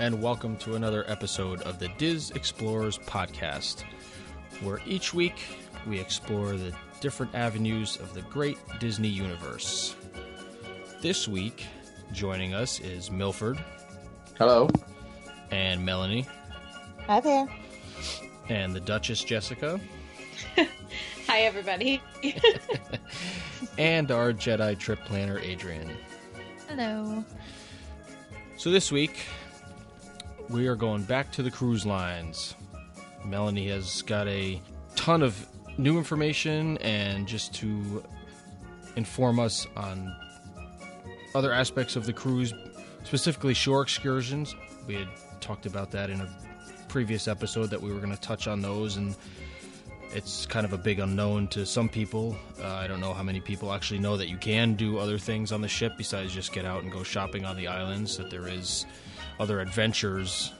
and welcome to another episode of the Diz Explorers podcast, where each week we explore the different avenues of the great Disney universe. This week, joining us is Milford. Hello. And Melanie. Hi there. And the Duchess Jessica. Hi, everybody. And our Jedi trip planner, Adrian. Hello. So this week, we are going back to the cruise lines. Melanie has got a ton of new information and just to inform us on other aspects of the cruise, specifically shore excursions. We had talked about that in a previous episode that we were going to touch on those, and it's kind of a big unknown to some people. I don't know how many people actually know that you can do other things on the ship besides just get out and go shopping on the islands, that there is other adventures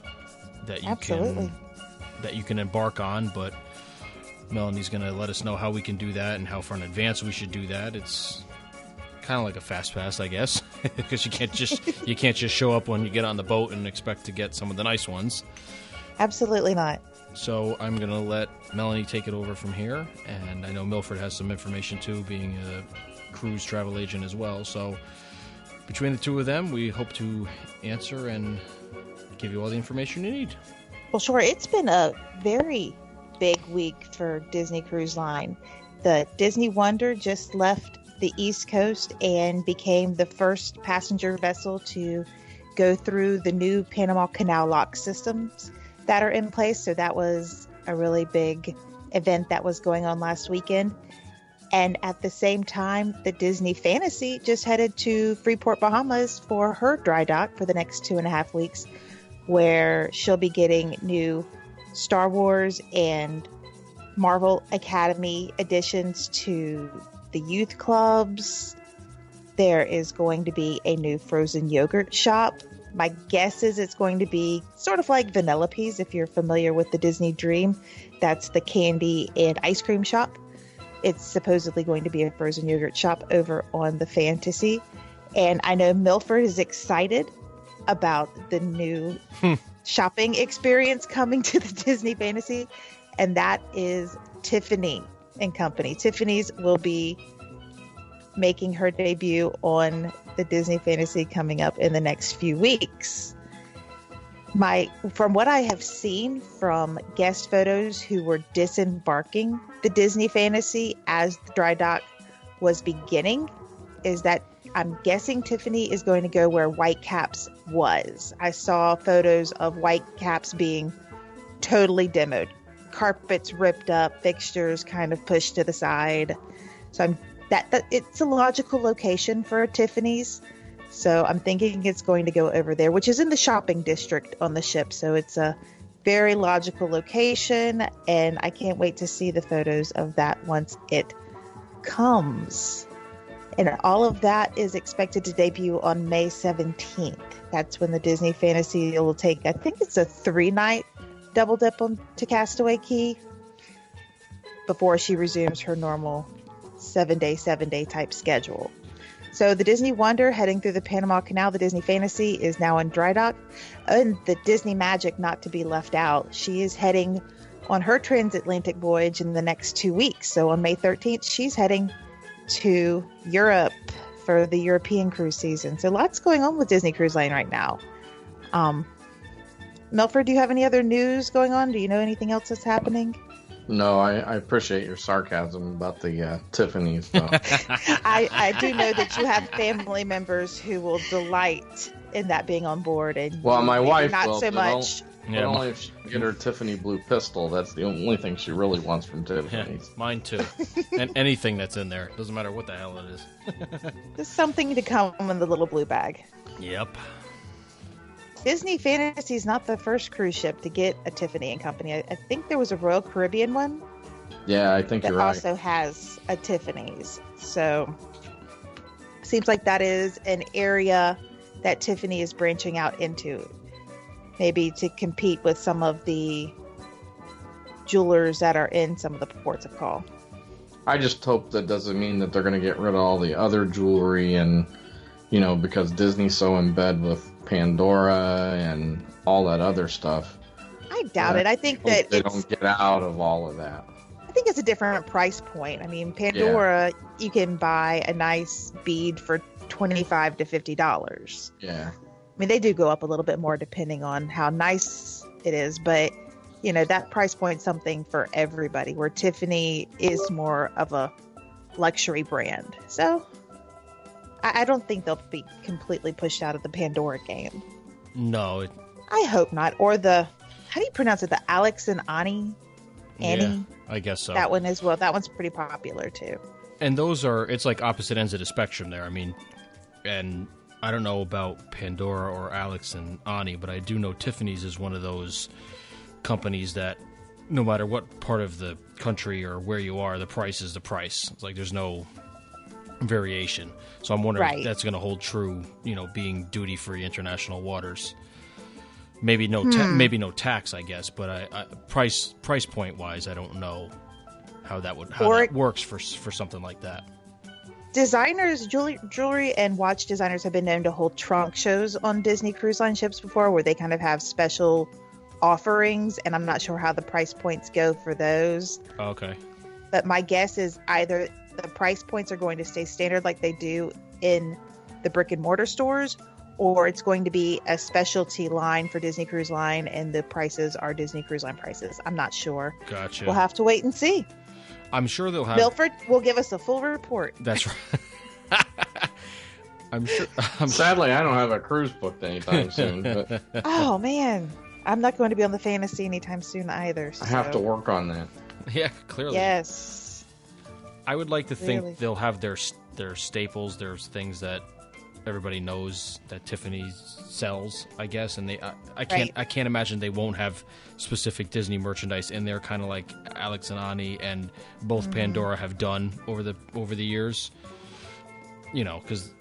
that you can embark on, but Melanie's going to let us know how we can do that and how far in advance we should do that. It's kind of like a fast pass, I guess, because you can't just show up when you get on the boat and expect to get some of the nice ones. Absolutely not. So I'm going to let Melanie take it over from here, and I know Milford has some information too, being a cruise travel agent as well. So between the two of them, we hope to answer and give you all the information you need. Well, sure. It's been a very big week for Disney Cruise Line. The Disney Wonder just left the East Coast and became the first passenger vessel to go through the new Panama Canal lock systems that are in place. So that was a really big event that was going on last weekend. And at the same time, the Disney Fantasy just headed to Freeport, Bahamas for her dry dock for the next 2.5 weeks, where she'll be getting new Star Wars and Marvel Academy additions to the youth clubs. There is going to be a new frozen yogurt shop. My guess is it's going to be sort of like Vanellope's, if you're familiar with the Disney Dream. That's the candy and ice cream shop. It's supposedly going to be a frozen yogurt shop over on the Fantasy. And I know Milford is excited about the new shopping experience coming to the Disney Fantasy. And that is Tiffany and Company. Tiffany's will be making her debut on the Disney Fantasy coming up in the next few weeks. From what I have seen from guest photos who were disembarking the Disney Fantasy as the dry dock was beginning, is that I'm guessing Tiffany is going to go where Whitecaps was. I saw photos of Whitecaps being totally demoed, carpets ripped up, fixtures kind of pushed to the side. So that it's a logical location for a Tiffany's. So I'm thinking it's going to go over there, which is in the shopping district on the ship. So it's a very logical location, and I can't wait to see the photos of that once it comes. And all of that is expected to debut on May 17th. That's when the Disney Fantasy will take, I think it's a 3-night double dip to Castaway Cay before she resumes her normal 7-day type schedule. So the Disney Wonder heading through the Panama Canal, the Disney Fantasy is now in dry dock. And the Disney Magic, not to be left out, she is heading on her transatlantic voyage in the next 2 weeks. So on May 13th, she's heading to Europe for the European cruise season. So lots going on with Disney Cruise Line right now. Milford, do you have any other news going on? Do you know anything else that's happening? No, I appreciate your sarcasm about the Tiffany stuff. I do know that you have family members who will delight in that being on board, and well, my wife not will, so much. Only if she can get her Tiffany blue pistol. That's the only thing she really wants from Tiffany's. Yeah, mine too. And anything that's in there, doesn't matter what the hell it is. There's something to come in the little blue bag. Yep. Disney Fantasy is not the first cruise ship to get a Tiffany and Company. I think there was a Royal Caribbean one. Yeah, I think you're right. That also has a Tiffany's. So seems like that is an area that Tiffany is branching out into. Maybe to compete with some of the jewelers that are in some of the ports of call. I just hope that doesn't mean that they're going to get rid of all the other jewelry and, because Disney's so in bed with Pandora and all that other stuff. I doubt it. I think that they don't get out of all of that. I think it's a different price point. I mean, Pandora, you can buy a nice bead for $25 to $50. Yeah. I mean, they do go up a little bit more depending on how nice it is, but you know, that price point's something for everybody, where Tiffany is more of a luxury brand. So I don't think they'll be completely pushed out of the Pandora game. No. I hope not. Or how do you pronounce it? The Alex and Annie? Yeah, I guess so. That one as well. That one's pretty popular too. And it's like opposite ends of the spectrum there. I mean, and I don't know about Pandora or Alex and Ani, but I do know Tiffany's is one of those companies that no matter what part of the country or where you are, the price is the price. It's like there's no variation. So I'm wondering if that's going to hold true, being duty-free international waters. Maybe maybe no tax, I guess, but I price point wise, I don't know how that works for something like that. Designers, jewelry and watch designers have been known to hold trunk shows on Disney Cruise Line ships before, where they kind of have special offerings, and I'm not sure how the price points go for those. Okay. But my guess is either the price points are going to stay standard like they do in the brick and mortar stores, or it's going to be a specialty line for Disney Cruise Line, and the prices are Disney Cruise Line prices. I'm not sure. Gotcha. We'll have to wait and see. I'm sure they'll have... Milford will give us a full report. That's right. I'm sure... Sadly, I don't have a cruise booked anytime soon. But... Oh, man. I'm not going to be on the Fantasy anytime soon either. So. I have to work on that. Yeah, clearly. Yes. I would like to think they'll have their staples. There's things that everybody knows that Tiffany sells, I guess, and I can't imagine they won't have specific Disney merchandise in there, kind of like Alex and Ani and both Pandora have done over the years. Because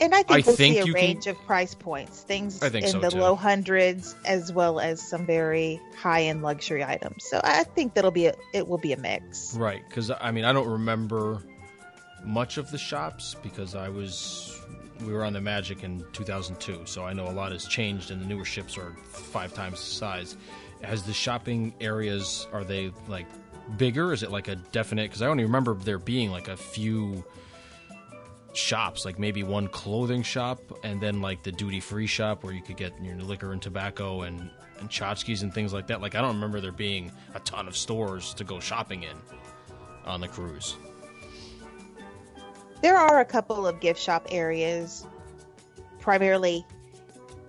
and I think we'll see a range of price points, things in the low hundreds as well as some very high-end luxury items. So I think it will be a mix. Right, because I mean I don't remember much of the shops because we were on the Magic in 2002, so I know a lot has changed and the newer ships are 5 times the size. Has the shopping areas, are they like bigger? Is it like a definite, because I only remember there being like a few shops, like maybe one clothing shop and then like the duty-free shop where you could get your liquor and tobacco and tchotchkes and things like that. Like I don't remember there being a ton of stores to go shopping in on the cruise. There are a couple of gift shop areas, primarily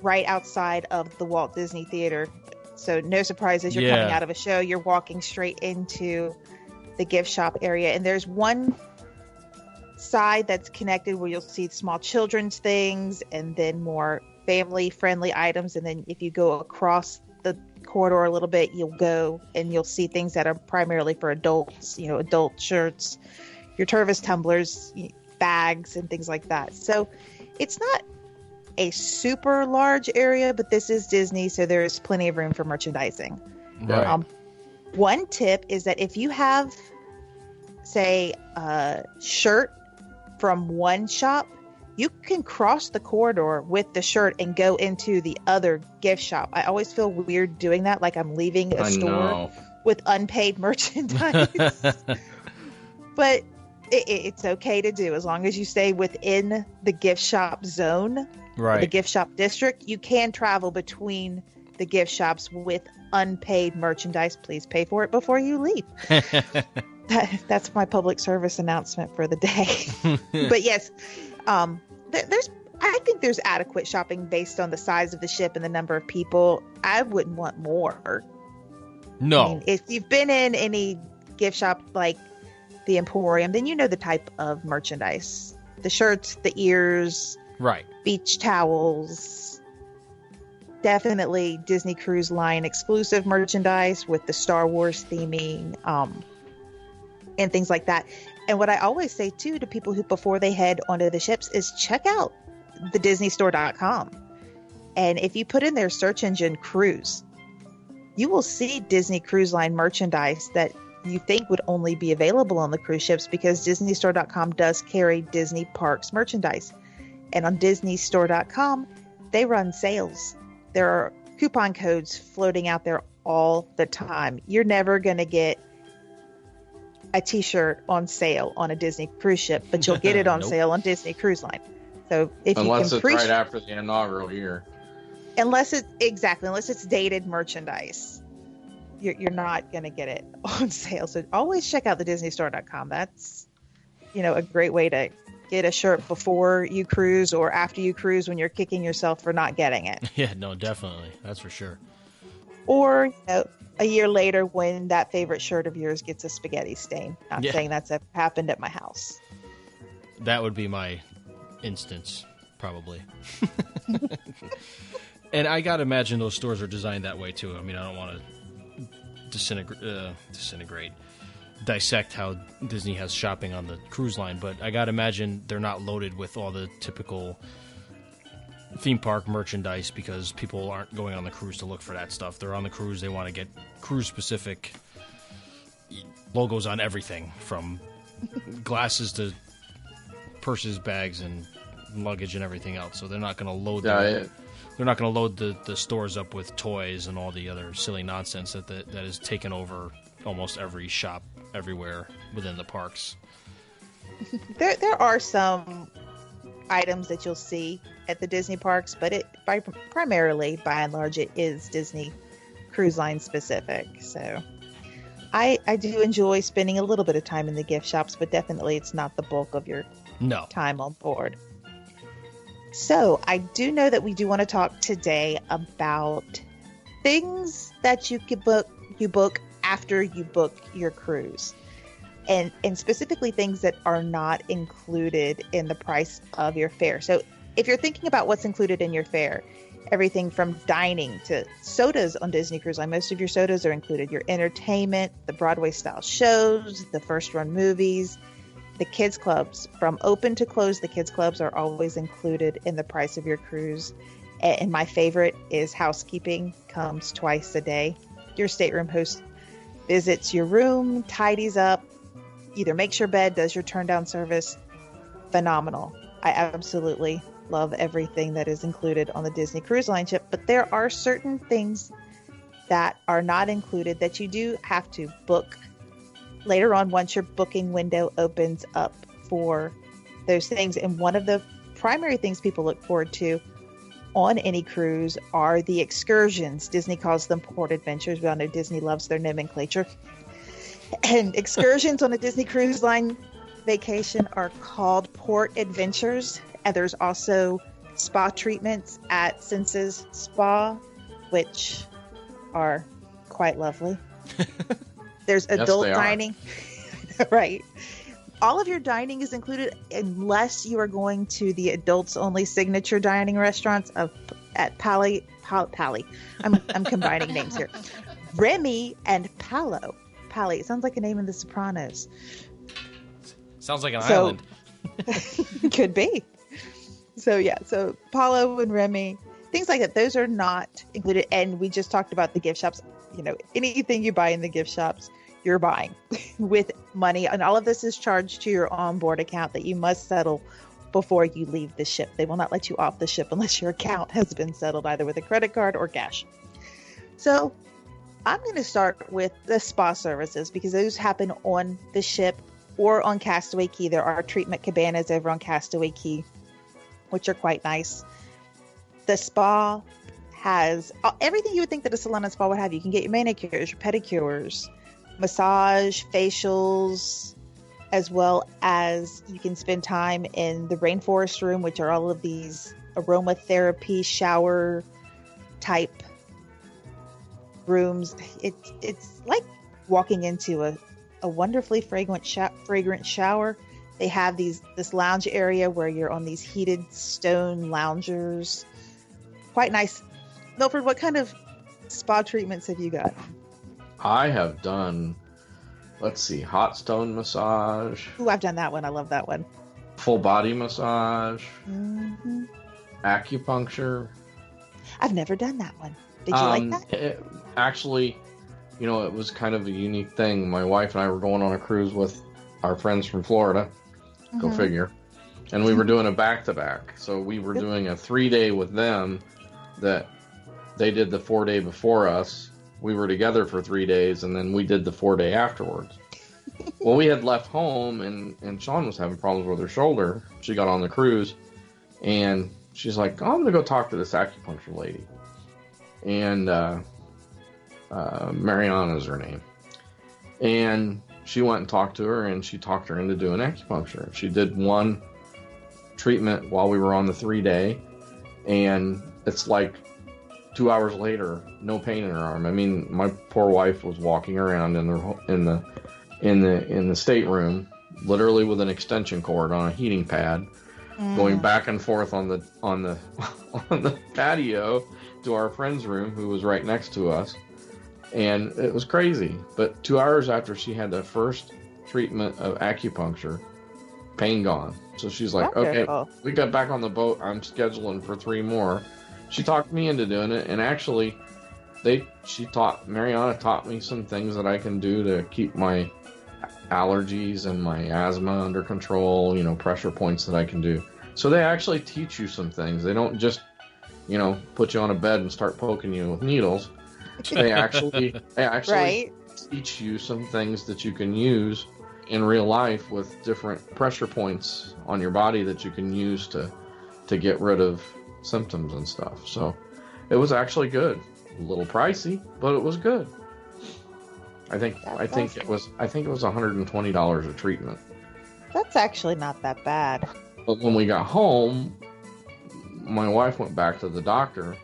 right outside of the Walt Disney Theater. So no surprise, as you're coming out of a show, you're walking straight into the gift shop area. And there's one side that's connected where you'll see small children's things and then more family-friendly items. And then if you go across the corridor a little bit, you'll go and you'll see things that are primarily for adults, adult shirts, your Tervis tumblers, bags and things like that. So it's not a super large area, but this is Disney, so there's plenty of room for merchandising. Right. One tip is that if you have, say, a shirt from one shop, you can cross the corridor with the shirt and go into the other gift shop. I always feel weird doing that, like I'm leaving a store with unpaid merchandise. But it's okay to do as long as you stay within the gift shop zone, right? The gift shop district. You can travel between the gift shops with unpaid merchandise. Please pay for it before you leave. That's my public service announcement for the day. But yes, I think there's adequate shopping based on the size of the ship and the number of people. I wouldn't want more. No. I mean, if you've been in any gift shop like the Emporium, then you know the type of merchandise. The shirts, the ears, right? Beach towels. Definitely Disney Cruise Line exclusive merchandise with the Star Wars theming, and things like that. And what I always say too to people who, before they head onto the ships, is check out the DisneyStore.com. And if you put in their search engine cruise, you will see Disney Cruise Line merchandise that you think would only be available on the cruise ships, because DisneyStore.com does carry Disney Parks merchandise. And on DisneyStore.com, they run sales. There are coupon codes floating out there all the time. You're never going to get a t-shirt on sale on a Disney cruise ship, but you'll get it on Nope. sale on Disney Cruise Line. So if Unless you it's can right after the inaugural year. unless it's dated merchandise, you're not going to get it on sale. So always check out the DisneyStore.com. That's, a great way to get a shirt before you cruise or after you cruise when you're kicking yourself for not getting it. Yeah, no, definitely. That's for sure. Or, a year later when that favorite shirt of yours gets a spaghetti stain. Not Yeah. saying that's ever happened at my house. That would be my instance, probably. And I gotta imagine those stores are designed that way too. I mean, I don't want to dissect how Disney has shopping on the cruise line, but I gotta imagine they're not loaded with all the typical theme park merchandise because people aren't going on the cruise to look for that stuff. They're on the cruise, they want to get cruise specific logos on everything, from glasses to purses, bags, and luggage and everything else. So they're not going to load the stores up with toys and all the other silly nonsense that has taken over almost every shop everywhere within the parks. There are some items that you'll see at the Disney parks, but primarily, by and large, it is Disney Cruise Line specific. So I do enjoy spending a little bit of time in the gift shops, but definitely it's not the bulk of your time on board. So I do know that we do want to talk today about things that you book after you book your cruise. And specifically things that are not included in the price of your fare. So if you're thinking about what's included in your fare, everything from dining to sodas on Disney Cruise Line, most of your sodas are included. Your entertainment, the Broadway style shows, the first run movies, the kids clubs, from open to close, the kids clubs are always included in the price of your cruise. And my favorite is housekeeping, comes twice a day. Your stateroom host visits your room, tidies up, either makes your bed, does your turn down service. Phenomenal. I absolutely love everything that is included on the Disney Cruise Line ship, but there are certain things that are not included that you do have to book later on once your booking window opens up for those things. And one of the primary things people look forward to on any cruise are the excursions. Disney calls them port adventures. We all know Disney loves their nomenclature. And excursions on a Disney Cruise Line vacation are called port adventures. And there's also spa treatments at Senses Spa, which are quite lovely. There's adult dining. Right. All of your dining is included unless you are going to the adults only signature dining restaurants at Pali. I'm combining names here. Remy and Palo. Pali. It sounds like a name in The Sopranos. Sounds like an island. Could be. So Palo and Remy, things like that, those are not included. And we just talked about the gift shops. Anything you buy in the gift shops, you're buying with money. And all of this is charged to your onboard account that you must settle before you leave the ship. They will not let you off the ship unless your account has been settled either with a credit card or cash. So I'm going to start with the spa services because those happen on the ship or on Castaway Cay. There are treatment cabanas over on Castaway Cay, which are quite nice. The spa has everything you would think that a salon and spa would have. You can get your manicures, your pedicures, massage, facials, as well as you can spend time in the rainforest room, which are all of these aromatherapy shower type rooms. It's like walking into a wonderfully fragrant shower. They have this lounge area where you're on these heated stone loungers. Quite nice. Milford, what kind of spa treatments have you got? I have done, hot stone massage. Ooh, I've done that one. I love that one. Full body massage. Mm-hmm. Acupuncture. I've never done that one. Did you like that? Actually, it was kind of a unique thing. My wife and I were going on a cruise with our friends from Florida. Mm-hmm. Go figure. And we were doing a back-to-back. So we were doing a 3-day with them that they did the 4-day before us. We were together for 3 days, and then we did the 4-day afterwards. Well, we had left home, and Sean was having problems with her shoulder. She got on the cruise, and she's like, oh, I'm going to go talk to this acupuncture lady. And Mariana is her name. And she went and talked to her, and she talked her into doing acupuncture. She did one treatment while we were on the 3-day, and it's like 2 hours later, no pain in her arm. I mean, my poor wife was walking around in the stateroom, literally with an extension cord on a heating pad, going back and forth on the patio to our friend's room, who was right next to us, and it was crazy. But 2 hours after she had the first treatment of acupuncture, pain gone. So she's like, Wonderful. okay, we got back on the boat. I'm scheduling for 3 more. She talked me into doing it, and actually, Mariana taught me some things that I can do to keep my allergies and my asthma under control, pressure points that I can do. So they actually teach you some things. They don't just, put you on a bed and start poking you with needles. They actually Right. teach you some things that you can use in real life with different pressure points on your body that you can use to get rid of symptoms and stuff. So it was actually good. A little pricey, but it was good. I think it was $120 a treatment. That's actually not that bad. But when we got home, my wife went back to the doctor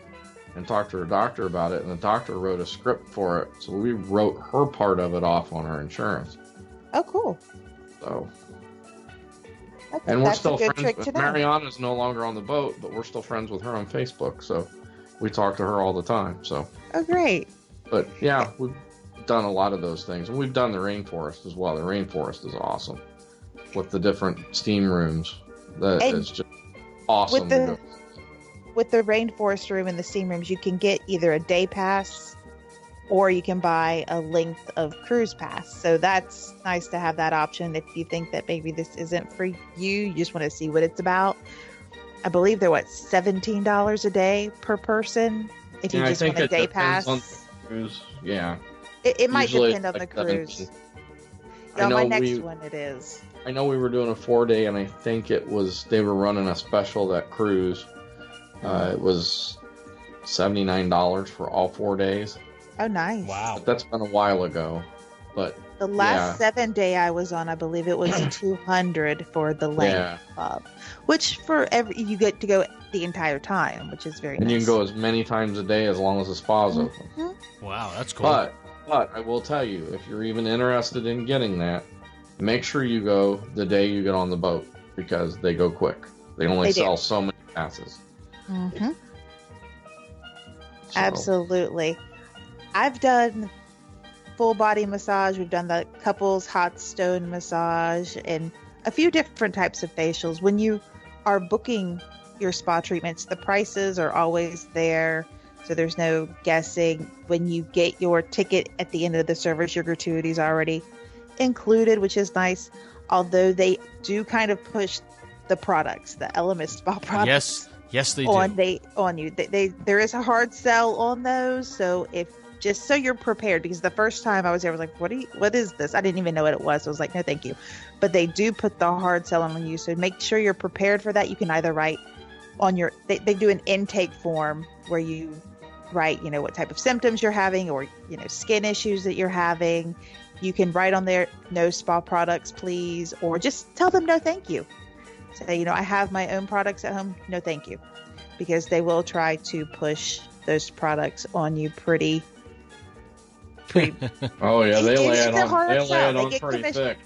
and talked to her doctor about it, and the doctor wrote a script for it. So we wrote her part of it off on our insurance. Oh, cool. So, That's, and we're that's still a good friends. trick to know. Mariana's no longer on the boat, but we're still friends with her on Facebook. So we talk to her all the time. So, Oh, great. but yeah, we've done a lot of those things, and we've done the rainforest as well. The rainforest is awesome with the different steam rooms. That And is just awesome. With the rainforest room and the steam rooms, you can get either a day pass or you can buy a length of cruise pass. So that's nice to have that option if you think that maybe this isn't for you just want to see what it's about. I believe they're $17 a day per person if you Yeah, just want a day pass. On the cruise. Yeah. It might Usually depend on the like cruise. 17. Yeah, I know my next one it is. I know we were doing a 4-day, and I think they were running a special that cruise. It was $79 for all 4 days. Oh, nice. Wow. But that's been a while ago. But The last 7-day I was on, I believe it was $200 for the length club, which you get to go the entire time, which is very and nice. you can go as many times a day as long as the spa's open. Wow, that's cool. But I will tell you, if you're even interested in getting that, make sure you go the day you get on the boat, because they go quick. They only sell so many passes. Mm-hmm. So, Absolutely. I've done full body massage. We've done the couples hot stone massage and a few different types of facials. When you are booking your spa treatments, the prices are always there, so there's no guessing. When you get your ticket at the end of the service, your gratuity is already included, which is nice. Although they do kind of push the products, the Element Spa products. Yes, they do. On you. There is a hard sell on those, so just so you're prepared, because the first time I was there, I was like, what is this? I didn't even know what it was. I was like, no, thank you. But they do put the hard sell on you, so make sure you're prepared for that. You can either write on they do an intake form where you write, what type of symptoms you're having, or, skin issues that you're having. You can write on there, no spa products, please, or just tell them no, thank you. Say, I have my own products at home. No, thank you. Because they will try to push those products on you pretty. Oh yeah, they lay it on They get pretty commission. thick.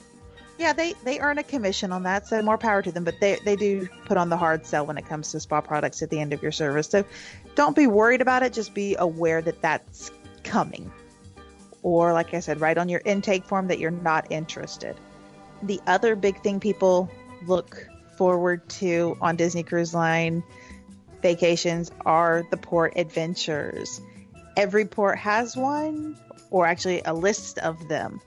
Yeah, they earn a commission on that, so more power to them. But they do put on the hard sell when it comes to spa products at the end of your service. So don't be worried about it. Just be aware that that's coming. Or, like I said, write on your intake form that you're not interested. The other big thing people look forward to on Disney Cruise Line vacations are the port adventures. Every port has one, or actually a list of them.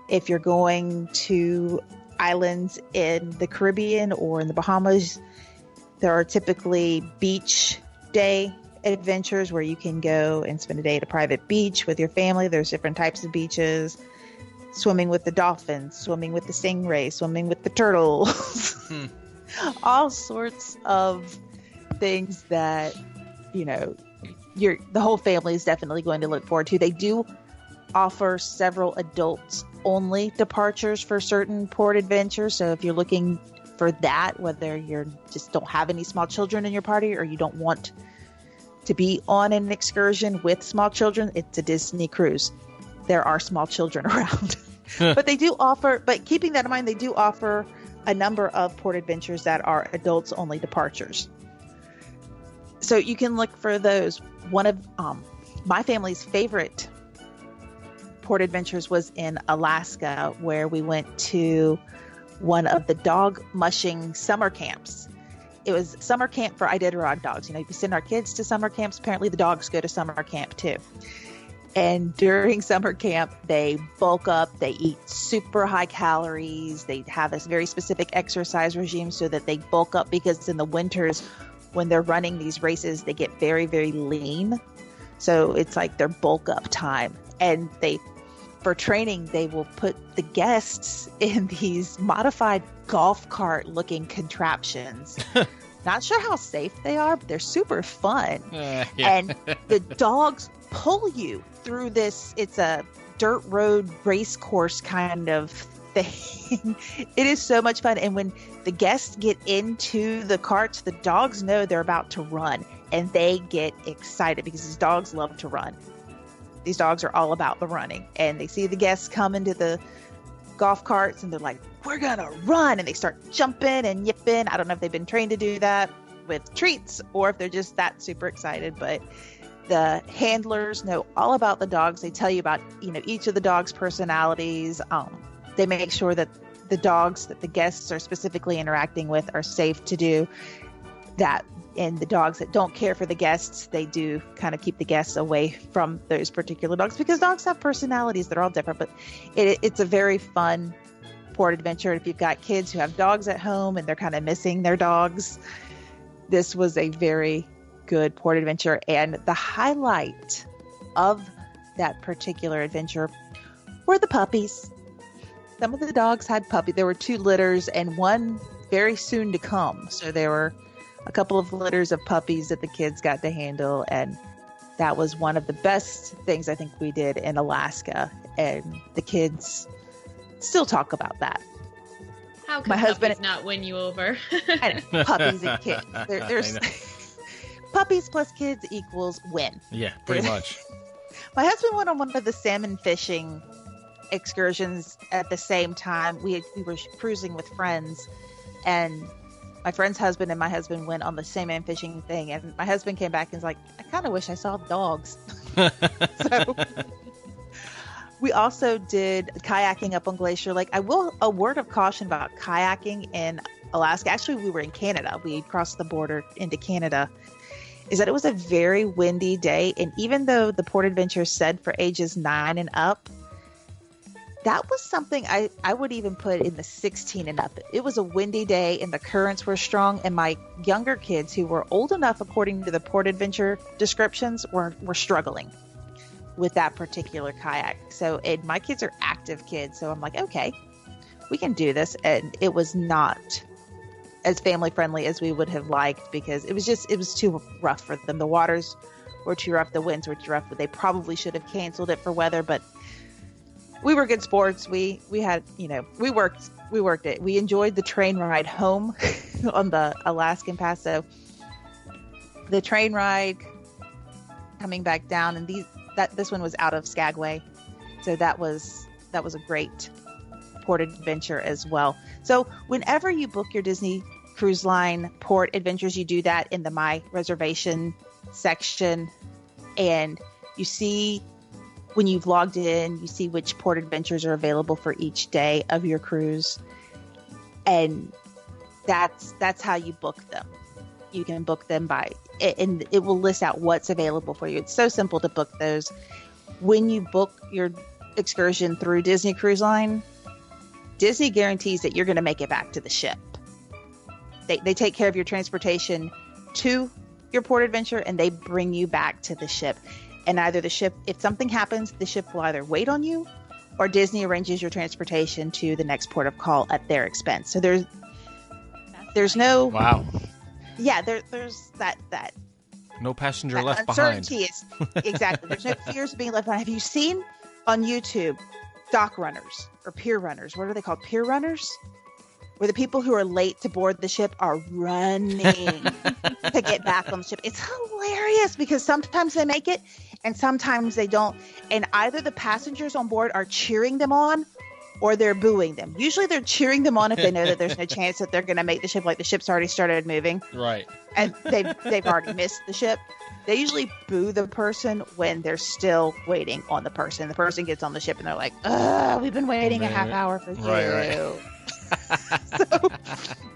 If you're going to islands in the Caribbean or in the Bahamas, there are typically beach day adventures where you can go and spend a day at a private beach with your family. There's different types of beaches. Swimming with the dolphins, swimming with the stingrays, swimming with the turtles. All sorts of things that, the whole family is definitely going to look forward to. They do offer several adults only departures for certain port adventures. So if you're looking for that, whether you just don't have any small children in your party or you don't want to be on an excursion with small children, it's a Disney cruise. There are small children around. But keeping that in mind, they do offer a number of port adventures that are adults only departures. So you can look for those. One of my family's favorite port adventures was in Alaska, where we went to one of the dog mushing summer camps. It was summer camp for Iditarod dogs. We send our kids to summer camps. Apparently the dogs go to summer camp too. And during summer camp, they bulk up, they eat super high calories, they have this very specific exercise regime so that they bulk up, because in the winters when they're running these races, they get very, very lean. So it's like their bulk up time. And for training, they will put the guests in these modified golf cart looking contraptions. Not sure how safe they are, but they're super fun. Yeah. And the dogs pull you through this. It's a dirt road race course kind of thing. It is so much fun. And when the guests get into the carts, the dogs know they're about to run, and they get excited because these dogs love to run. These dogs are all about the running, and they see the guests come into the golf carts and they're like, we're gonna run, and they start jumping and yipping. I don't know if they've been trained to do that with treats or if they're just that super excited, but the handlers know all about the dogs. They tell you about, each of the dogs' personalities. They make sure that the dogs that the guests are specifically interacting with are safe to do that. And the dogs that don't care for the guests, they do kind of keep the guests away from those particular dogs, because dogs have personalities that are all different. But it's a very fun port adventure. If you've got kids who have dogs at home and they're kind of missing their dogs, this was a very good port adventure. And the highlight of that particular adventure were the puppies. Some of the dogs had puppies. There were 2 litters and one very soon to come. So there were a couple of litters of puppies that the kids got to handle. And that was one of the best things I think we did in Alaska. And the kids still talk about that. How could My husband puppies not win you over? I know, puppies and kids. There's puppies plus kids equals win. Yeah, pretty much. My husband went on one of the salmon fishing excursions at the same time. We were cruising with friends, and my friend's husband and my husband went on the salmon fishing thing. And my husband came back and was like, I kind of wish I saw dogs. So we also did kayaking up on Glacier Lake. A word of caution about kayaking in Alaska. Actually, we were in Canada. We crossed the border into Canada. Is that it was a very windy day. And even though the port adventure said for ages 9 and up, that was something I would even put in the 16 and up. It was a windy day and the currents were strong. And my younger kids, who were old enough, according to the port adventure descriptions, were struggling with that particular kayak. So, and my kids are active kids. So I'm like, okay, we can do this. And it was not as family friendly as we would have liked, because it was too rough for them. The waters were too rough. The winds were too rough, but they probably should have canceled it for weather, but we were good sports. We had, we worked it. We enjoyed the train ride home on the Alaskan Pass. So the train ride coming back down, and this one was out of Skagway. So that was a great port adventure as well. So whenever you book your Disney Cruise Line port adventures, you do that in the My Reservation section, and you see, when you've logged in, you see which port adventures are available for each day of your cruise, and that's how you book them. You can book them and it will list out what's available for you. It's so simple to book those. When you book your excursion through Disney Cruise Line, Disney guarantees that you're going to make it back to the ship. They take care of your transportation to your port adventure and they bring you back to the ship. And either the ship, if something happens, the ship will either wait on you or Disney arranges your transportation to the next port of call at their expense. So there's no... Wow. Yeah, there's that No passenger that left behind. uncertainty is exactly. There's no fears of being left behind. Have you seen on YouTube dock runners or pier runners? What are they called? Pier runners? Where the people who are late to board the ship are running to get back on the ship. It's hilarious because sometimes they make it and sometimes they don't. And either the passengers on board are cheering them on or they're booing them. Usually they're cheering them on if they know that there's no chance that they're going to make the ship, like the ship's already started moving. Right. And they've already missed the ship. They usually boo the person when they're still waiting on the person. The person gets on the ship and they're like, we've been waiting a half hour for you. Right. So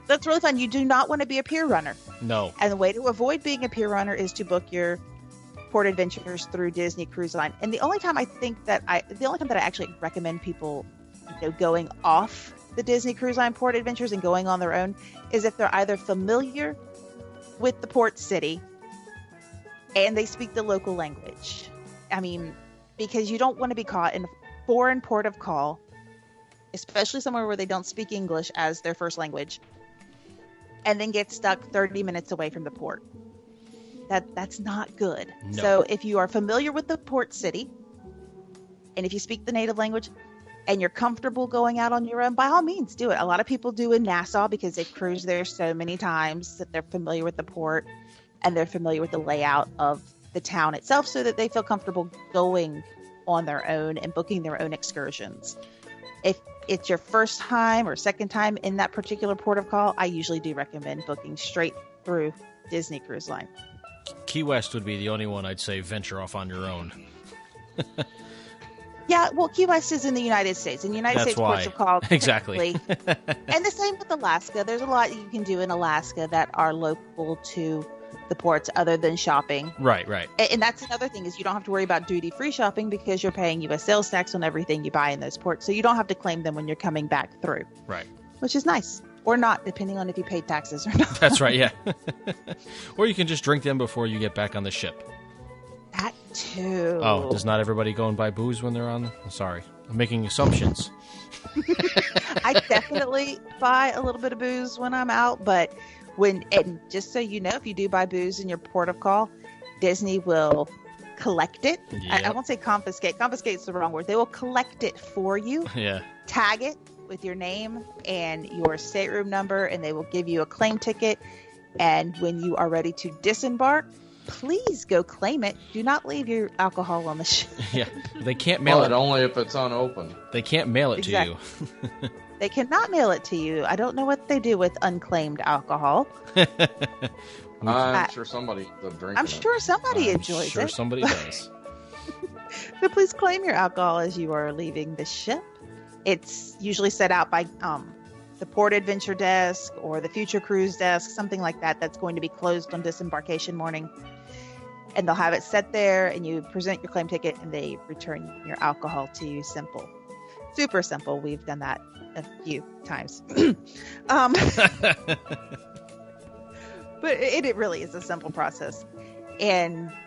that's really fun. You do not want to be a pier runner. No. And the way to avoid being a pier runner is to book your port adventures through Disney Cruise Line. And the only time that I actually recommend people, going off the Disney Cruise Line port adventures and going on their own is if they're either familiar with the port city and they speak the local language. I mean, because you don't want to be caught in a foreign port of call, especially somewhere where they don't speak English as their first language, and then get stuck 30 minutes away from the port. That's not good. No. So if you are familiar with the port city, and if you speak the native language, and you're comfortable going out on your own, by all means, do it. A lot of people do in Nassau because they've cruised there so many times that they're familiar with the port and they're familiar with the layout of the town itself so that they feel comfortable going on their own and booking their own excursions. If it's your first time or second time in that particular port of call, I usually do recommend booking straight through Disney Cruise Line. Key West would be the only one I'd say venture off on your own. Yeah, well, Key West is in the United States. In the United That's States why. ports of call, Exactly. and the same with Alaska. There's a lot you can do in Alaska that are local to the ports other than shopping. Right. And that's another thing is you don't have to worry about duty-free shopping because you're paying U.S. sales tax on everything you buy in those ports. So you don't have to claim them when you're coming back through. Right. Which is nice. Or not, depending on if you paid taxes or not. That's right, yeah. Or you can just drink them before you get back on the ship. That too. Oh, does not everybody go and buy booze when they're on? Sorry. I'm making assumptions. I definitely buy a little bit of booze when I'm out, but and just so you know, if you do buy booze in your port of call, Disney will collect it. Yep. I won't say confiscate. Confiscate's the wrong word. They will collect it for you. Yeah. Tag it with your name and your stateroom number, and they will give you a claim ticket. And when you are ready to disembark, please go claim it. Do not leave your alcohol on the ship. Yeah. They can't mail it. Only if it's unopened. They can't mail it to you. They cannot mail it to you. I don't know what they do with unclaimed alcohol. I'm sure somebody will drink I'm it. sure somebody I'm enjoys sure it. somebody does. So please claim your alcohol as you are leaving the ship. It's usually set out by the port adventure desk or the future cruise desk, something like that, that's going to be closed on disembarkation morning. And they'll have it set there, and you present your claim ticket, and they return your alcohol to you. Simple. Super simple. We've done that a few times. But it really is a simple process.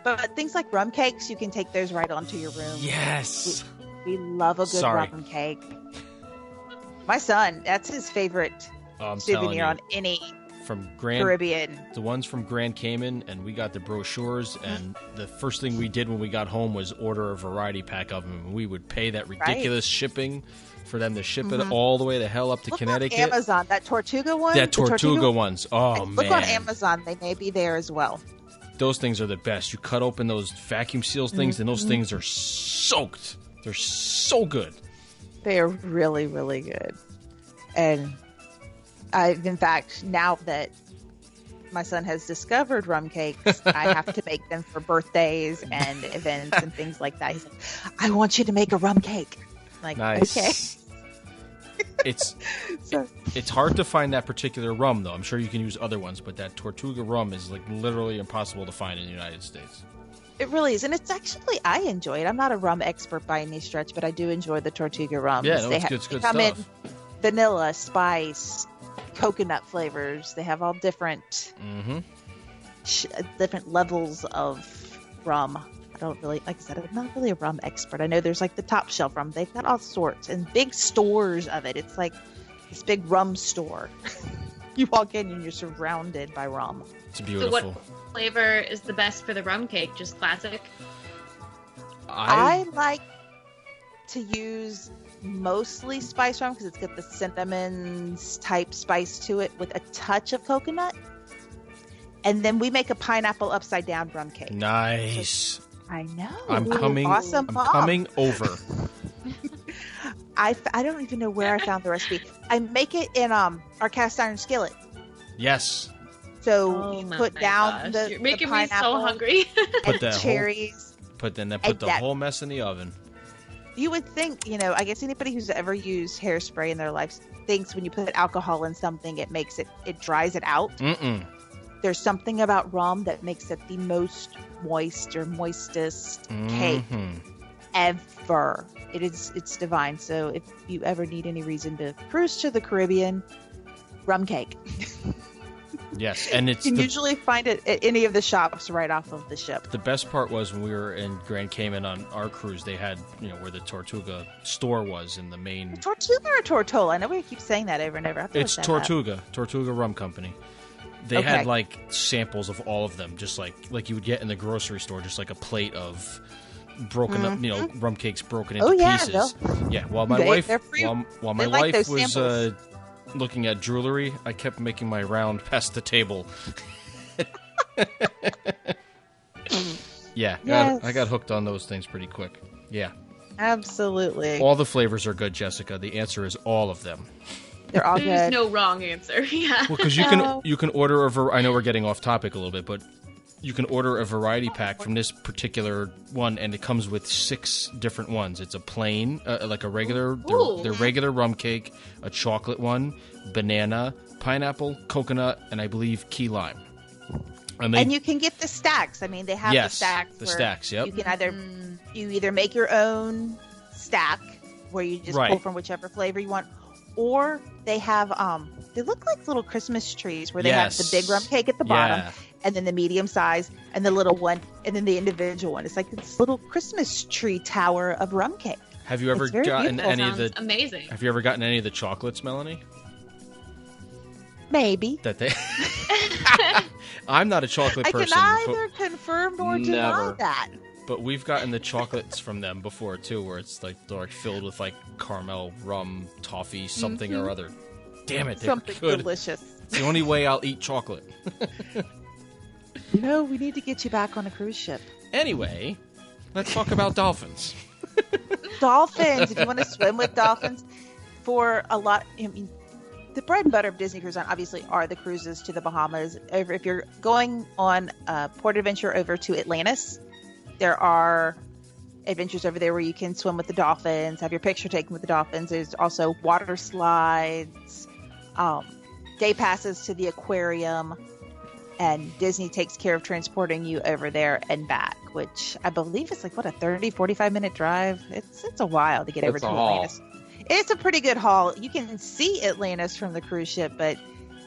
But things like rum cakes, you can take those right onto your room. Yes. We love a good rum cake. My son, that's his favorite souvenir on any from Caribbean. The ones from Grand Cayman, and we got the brochures, and the first thing we did when we got home was order a variety pack of them. We would pay that ridiculous shipping for them to ship it all the way the hell up to Connecticut. On Amazon, that Tortuga one. That Tortuga ones. Oh, man. Look on Amazon. They may be there as well. Those things are the best. You cut open those vacuum seals things, and those things are soaked. They're so good. They are really, really good. And in fact, now that my son has discovered rum cakes, I have to make them for birthdays and events and things like that. He's like, I want you to make a rum cake. I'm like, nice. Okay. It's hard to find that particular rum, though. I'm sure you can use other ones, but that Tortuga rum is like literally impossible to find in the United States. It really is, and it's actually, I enjoy it. I'm not a rum expert by any stretch, but I do enjoy the Tortuga rums. Yeah, no, it's good they come stuff. in vanilla, spice, coconut flavors. They have all different different levels of rum. I don't really, like I said, I'm not really a rum expert. I know there's like the top shelf rum. They've got all sorts and big stores of it. It's like this big rum store. You walk in and you're surrounded by rum. It's beautiful. So what flavor is the best for the rum cake? Just classic? I like to use mostly spice rum because it's got the cinnamon type spice to it with a touch of coconut. And then we make a pineapple upside down rum cake. Nice. So, I know. I'm coming. Awesome. I'm coming over. I don't even know where I found the recipe. I make it in our cast iron skillet. Yes. So you put down the You're making the me so hungry. Put and that cherries. Put the that- whole mess in the oven. You would think, I guess anybody who's ever used hairspray in their life thinks when you put alcohol in something, it dries it out. Mm-mm. There's something about rum that makes it the most moist or moistest cake ever. It's divine. So if you ever need any reason to cruise to the Caribbean, rum cake. Yes, and it's you can usually find it at any of the shops right off of the ship. the best part was when we were in Grand Cayman on our cruise, they had, where the Tortuga store was in the main. Tortuga or Tortola? I know we keep saying that over and over. I have to It's look that up. Tortuga Rum Company. They Okay. had like samples of all of them, just like you would get in the grocery store, just like a plate of broken up, rum cakes broken into pieces. Yeah, while my wife, they're free. while my They like wife those was samples. looking at jewelry, I kept making my round past the table. Yeah, Yes. I got hooked on those things pretty quick. Yeah, Absolutely. all the flavors are good, Jessica. The answer is all of them. They're all There's good. no wrong answer. Yeah. Well, because you can order I know we're getting off topic a little bit, but you can order a variety pack from this particular one, and it comes with 6 different ones. It's a plain, like a regular, their regular rum cake, a chocolate one, banana, pineapple, coconut, and I believe key lime. And you can get the stacks. I mean, they have the stacks. The where stacks. Yep. You can either make your own stack where you just pull from whichever flavor you want, or they have they look like little Christmas trees where they have the big rum cake at the bottom, and then the medium size, and the little one, and then the individual one. It's like this little Christmas tree tower of rum cake. Have you ever very gotten beautiful. any of the? Amazing. Have you ever gotten any of the chocolates, Melanie? Maybe. That they. I'm not a chocolate I person. can neither confirm nor deny Never. that. But we've gotten the chocolates from them before too, where it's like they're filled with like caramel, rum, toffee, something or other. Damn it, they're Something good. delicious. It's the only way I'll eat chocolate. No, we need to get you back on a cruise ship. Anyway, let's talk about dolphins. Dolphins, if you want to swim with dolphins, for a lot, I mean, the bread and butter of Disney Cruise Line obviously are the cruises to the Bahamas. If you're going on a port adventure over to Atlantis, there are adventures over there where you can swim with the dolphins, have your picture taken with the dolphins. There's also water slides, day passes to the aquarium, and Disney takes care of transporting you over there and back, which I believe is like, what, a 30, 45-minute drive? It's a while to get over It's to a haul. Atlantis. It's a pretty good haul. You can see Atlantis from the cruise ship, but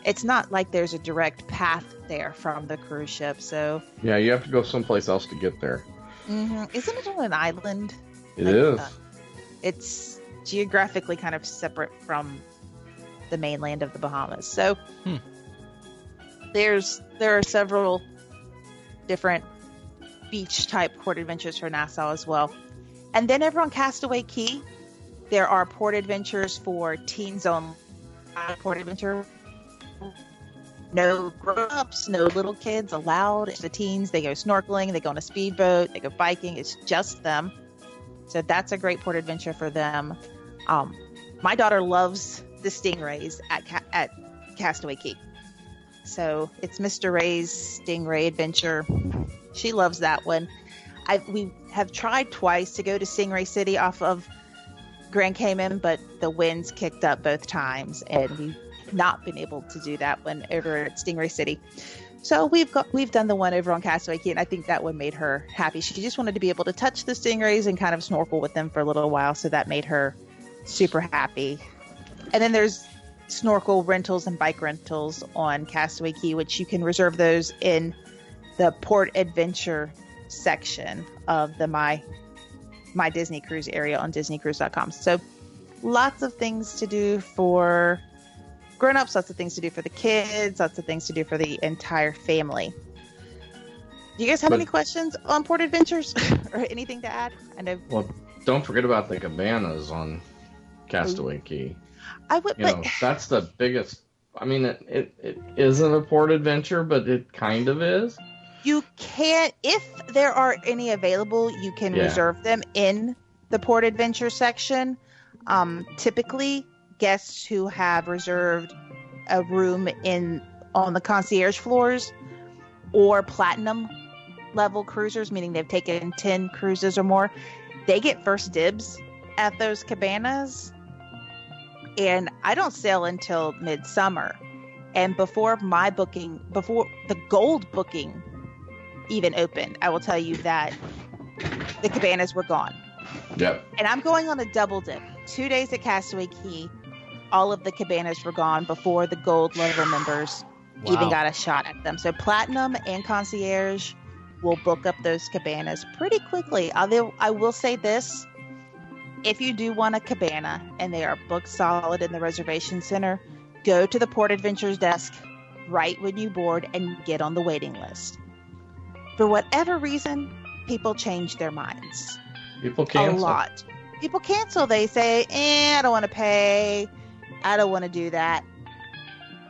it's not like there's a direct path there from the cruise ship. So, Yeah, you have to go someplace else to get there. isn't it on an island? It is. It's geographically kind of separate from the mainland of the Bahamas. So, there are several different beach type port adventures for Nassau as well. And then over on Castaway Cay, there are port adventures for teens only. Port adventure. No grown-ups, no little kids allowed. It's the teens. They go snorkeling, they go on a speedboat, they go biking. It's just them. So that's a great port adventure for them. My daughter loves the stingrays at Castaway Cay. So it's Mr. Ray's Stingray Adventure. She loves that one. We have tried twice to go to Stingray City off of Grand Cayman, but the winds kicked up both times, and we've not been able to do that one over at Stingray City. So we've done the one over on Castaway Cay, and I think that one made her happy. She just wanted to be able to touch the stingrays and kind of snorkel with them for a little while, so that made her super happy. And then there's snorkel rentals and bike rentals on Castaway Cay, which you can reserve those in the port adventure section of the My Disney Cruise area on DisneyCruise.com. So lots of things to do for grown-ups, lots of things to do for the kids, lots of things to do for the entire family. Do you guys have any questions on Port Adventures or anything to add? I know. Well, don't forget about the cabanas on Castaway Cay. I would, that's the biggest. I mean, it isn't a port adventure, but it kind of is. You can, if there are any available, you can reserve them in the Port Adventure section. Typically, guests who have reserved a room on the concierge floors or platinum level cruisers, meaning they've taken 10 cruises or more, they get first dibs at those cabanas. And I don't sail until midsummer. And before the gold booking even opened, I will tell you that the cabanas were gone. Yep. And I'm going on a double dip. 2 days at Castaway Cay, all of the cabanas were gone before the gold level members even got a shot at them. So platinum and concierge will book up those cabanas pretty quickly. I will say this. If you do want a cabana and they are booked solid in the reservation center, go to the Port Adventures desk right when you board and get on the waiting list. For whatever reason, people change their minds. People cancel. A lot. People cancel. They say, I don't want to pay. I don't want to do that.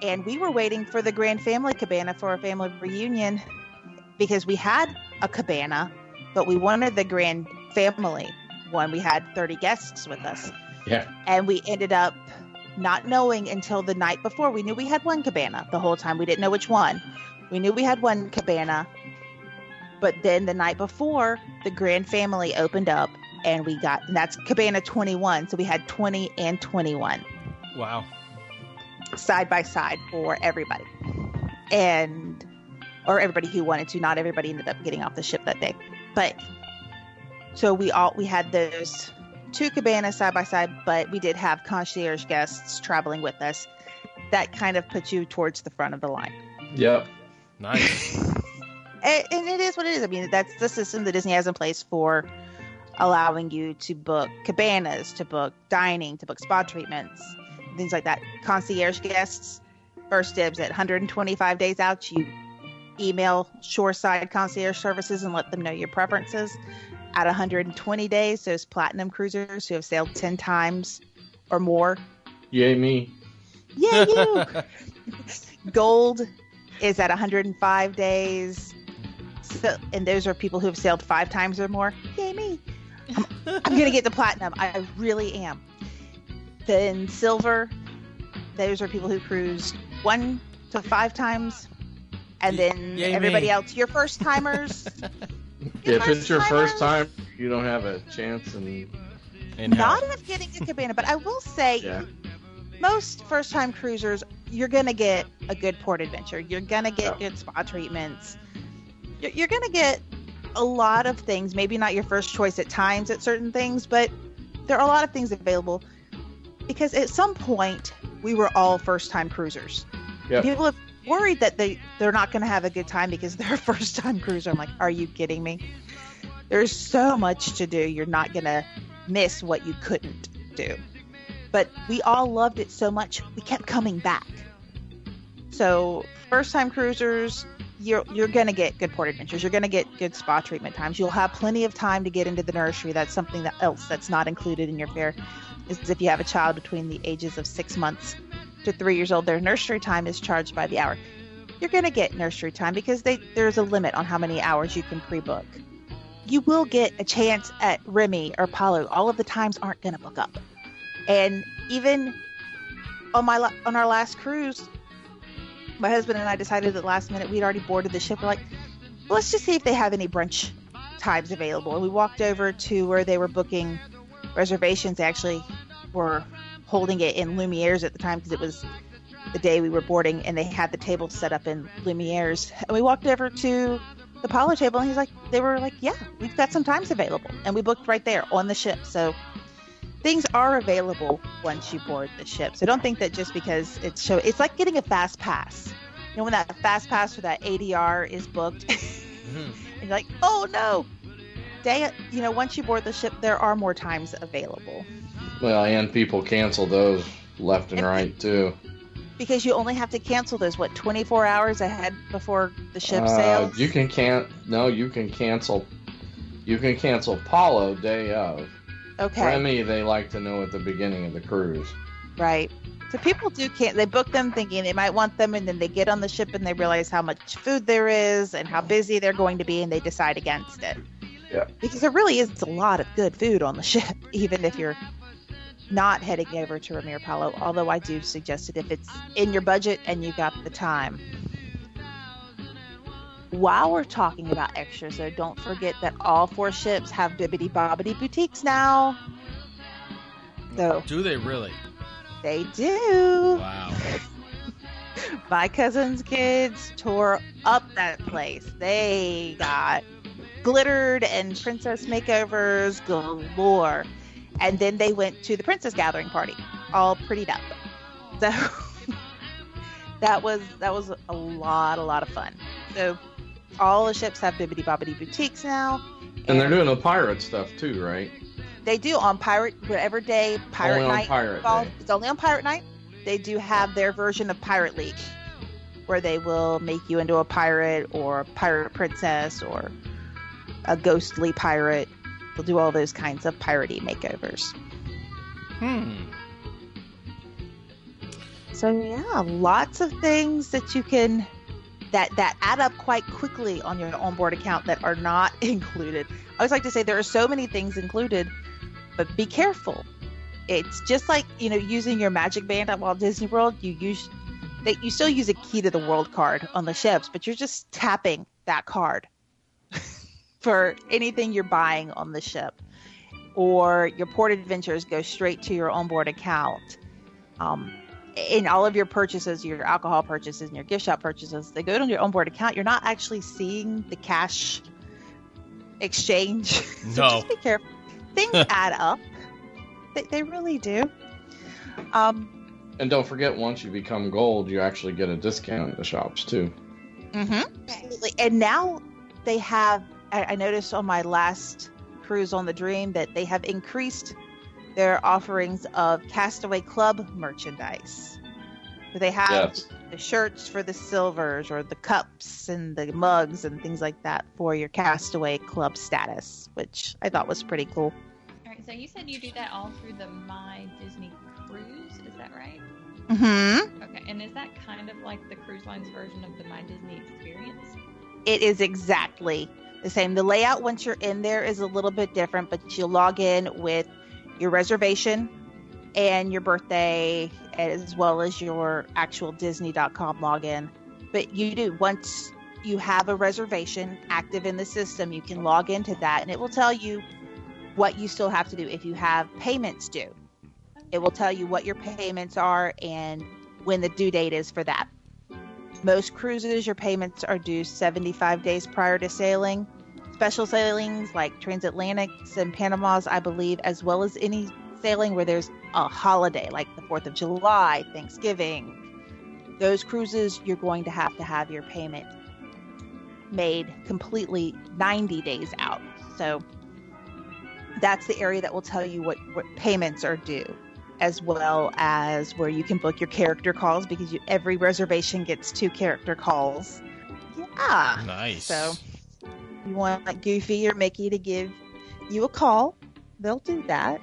And we were waiting for the Grand Family Cabana for a family reunion because we had a cabana, but we wanted the Grand Family one. We had 30 guests with us. Yeah. And we ended up not knowing until the night before. We knew we had one cabana the whole time. We didn't know which one. We knew we had one cabana. But then the night before, the Grand Family opened up and that's cabana 21. So we had 20 and 21. Wow. Side by side for everybody. Or everybody who wanted to. Not everybody ended up getting off the ship that day. But so we had those two cabanas side by side, but we did have concierge guests traveling with us. That kind of puts you towards the front of the line. Yep. Nice. And it is what it is. I mean, that's the system that Disney has in place for allowing you to book cabanas, to book dining, to book spa treatments, things like that. Concierge guests, first dibs at 125 days out. You email Shoreside Concierge Services and let them know your preferences. At 120 days, those platinum cruisers who have sailed 10 times or more. Yay, me. Yay, you. Gold is at 105 days. So, and those are people who have sailed 5 times or more. Yay, me. I'm going to get the platinum. I really am. Then silver, those are people who cruised 1 to 5 times. And then everybody else, your first timers. If it's your first time, you don't have a chance not of getting a cabana. But I will say, most first time cruisers, you're going to get a good port adventure. You're going to get good spa treatments. You're going to get a lot of things. Maybe not your first choice at times at certain things, but there are a lot of things available. Because at some point, we were all first time cruisers. Yep. People have worried that they're not going to have a good time because they're a first time cruiser. I'm like, are you kidding me? There's so much to do. You're not going to miss what you couldn't do. But we all loved it so much, we kept coming back. So first time cruisers, you're going to get good port adventures. You're going to get good spa treatment times. You'll have plenty of time to get into the nursery. That's something else that's not included in your fare. Is if you have a child between the ages of 6 months to 3 years old, their nursery time is charged by the hour. You're going to get nursery time because there's a limit on how many hours you can pre-book. You will get a chance at Remy or Palu. All of the times aren't going to book up. And even on our last cruise, my husband and I decided at the last minute, we'd already boarded the ship. We're like, well, let's just see if they have any brunch times available. And we walked over to where they were booking reservations. They actually were holding it in Lumiere's at the time because it was the day we were boarding, and they had the table set up in Lumiere's. And we walked over to the Apollo table, and they were like, yeah, we've got some times available. And we booked right there on the ship. So things are available once you board the ship. So don't think that just because it's like getting a fast pass. You know, when that fast pass or that ADR is booked, Mhm. and you're like, oh no. Once you board the ship, there are more times available. Well, and people cancel those left and right too. Because you only have to cancel those, 24 hours ahead before the ship sails? You can cancel. You can cancel Palo day of. Okay. Remy, they like to know at the beginning of the cruise. Right. So people they book them thinking they might want them, and then they get on the ship and they realize how much food there is and how busy they're going to be, and they decide against it. Yeah. Because there really is a lot of good food on the ship, even if you're not heading over to Ramir Palo, although I do suggest it if it's in your budget and you got the time. While we're talking about extras, though, don't forget that all 4 ships have bibbidi bobbidi boutiques now. So Do they really? they do. Wow. My cousin's kids tore up that place. They got glittered and princess makeovers galore. And then they went to the princess gathering party, all prettied up. So that was a lot of fun. So all the ships have bibbidi bobbidi boutiques now. And they're doing the pirate stuff too, right? They do on whatever day Pirate Only on Night Pirate falls. Day. It's only on Pirate Night. They do have their version of Pirate League, where they will make you into a pirate or a pirate princess or a ghostly pirate. They'll do all those kinds of piratey makeovers. So yeah, lots of things that you can that add up quite quickly on your onboard account that are not included. I always like to say there are so many things included, but be careful. It's just like, using your Magic Band at Walt Disney World. You still use a key to the world card on the ships, but you're just tapping that card for anything you're buying on the ship. Or your port adventures go straight to your onboard account. In all of your purchases, your alcohol purchases and your gift shop purchases, they go to your onboard account. You're not actually seeing the cash exchange. So No. just be careful. Things add up. They really do. And don't forget, once you become gold, you actually get a discount at the shops too. Absolutely. And now they have, I noticed on my last cruise on the Dream that they have increased their offerings of Castaway Club merchandise. So they have the shirts for the silvers or the cups and the mugs and things like that for your Castaway Club status, which I thought was pretty cool. All right, so you said you do that all through the My Disney Cruise, is that right? Mm-hmm. Okay, and is that kind of like the cruise line's version of the My Disney experience? It is exactly the same. The layout once you're in there is a little bit different, but you log in with your reservation and your birthday as well as your actual Disney.com login. But once you have a reservation active in the system, you can log into that and it will tell you what you still have to do. If you have payments due, it will tell you what your payments are and when the due date is for that. Most cruises, your payments are due 75 days prior to sailing. Special sailings like transatlantics and Panamas, I believe, as well as any sailing where there's a holiday like the 4th of July, Thanksgiving. Those cruises, you're going to have your payment made completely 90 days out. So that's the area that will tell you what payments are due, as well as where you can book your character calls, because every reservation gets 2 character calls. Yeah. Nice. So you want Goofy or Mickey to give you a call, they'll do that.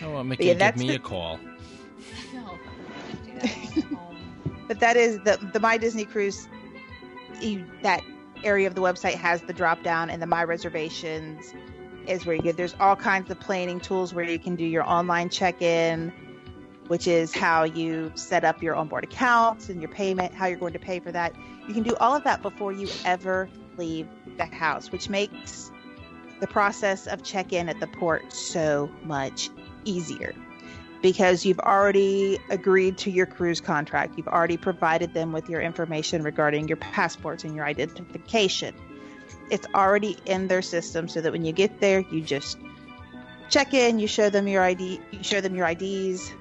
I want Mickey Yeah, to give that's me the- a call. No, just do that on home. But that is the My Disney Cruise. That area of the website has the drop down, and the My Reservations is where you get. There's all kinds of planning tools where you can do your online check-in, which is how you set up your onboard accounts and your payment, how you're going to pay for that. You can do all of that before you ever leave the house, which makes the process of check-in at the port so much easier, because you've already agreed to your cruise contract. You've already provided them with your information regarding your passports and your identification. It's already in their system, so that when you get there, you just check in, you show them your ID, you show them your IDs,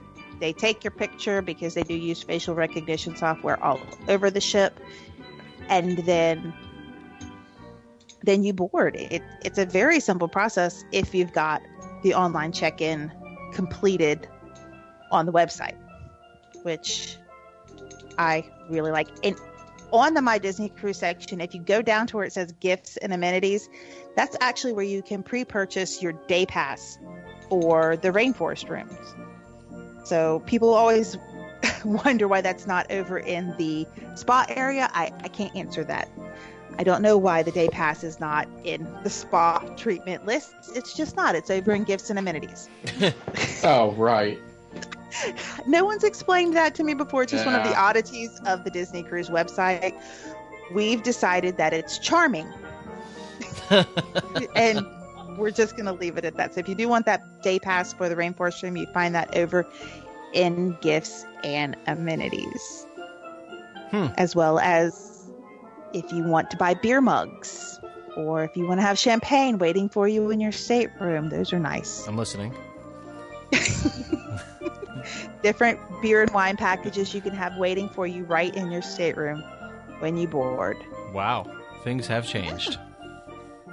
They take your picture because they do use facial recognition software all over the ship, and then you board. It's a very simple process if you've got the online check-in completed on the website, which I really like. And on the My Disney Cruise section, if you go down to where it says gifts and amenities, that's actually where you can pre-purchase your day pass for the rainforest rooms. So people always wonder why that's not over in the spa area. I can't answer that. I don't know why the day pass is not in the spa treatment list. It's just not. It's over in gifts and amenities. Oh, right. No one's explained that to me before. It's just one of the oddities of the Disney Cruise website. We've decided that it's charming. And we're just going to leave it at that. So if you do want that day pass for the rainforest room, you find that over in gifts and amenities. As well as if you want to buy beer mugs, or if you want to have champagne waiting for you in your stateroom. Those are nice. I'm listening. Different beer and wine packages you can have waiting for you right in your stateroom when you board. Wow, things have changed.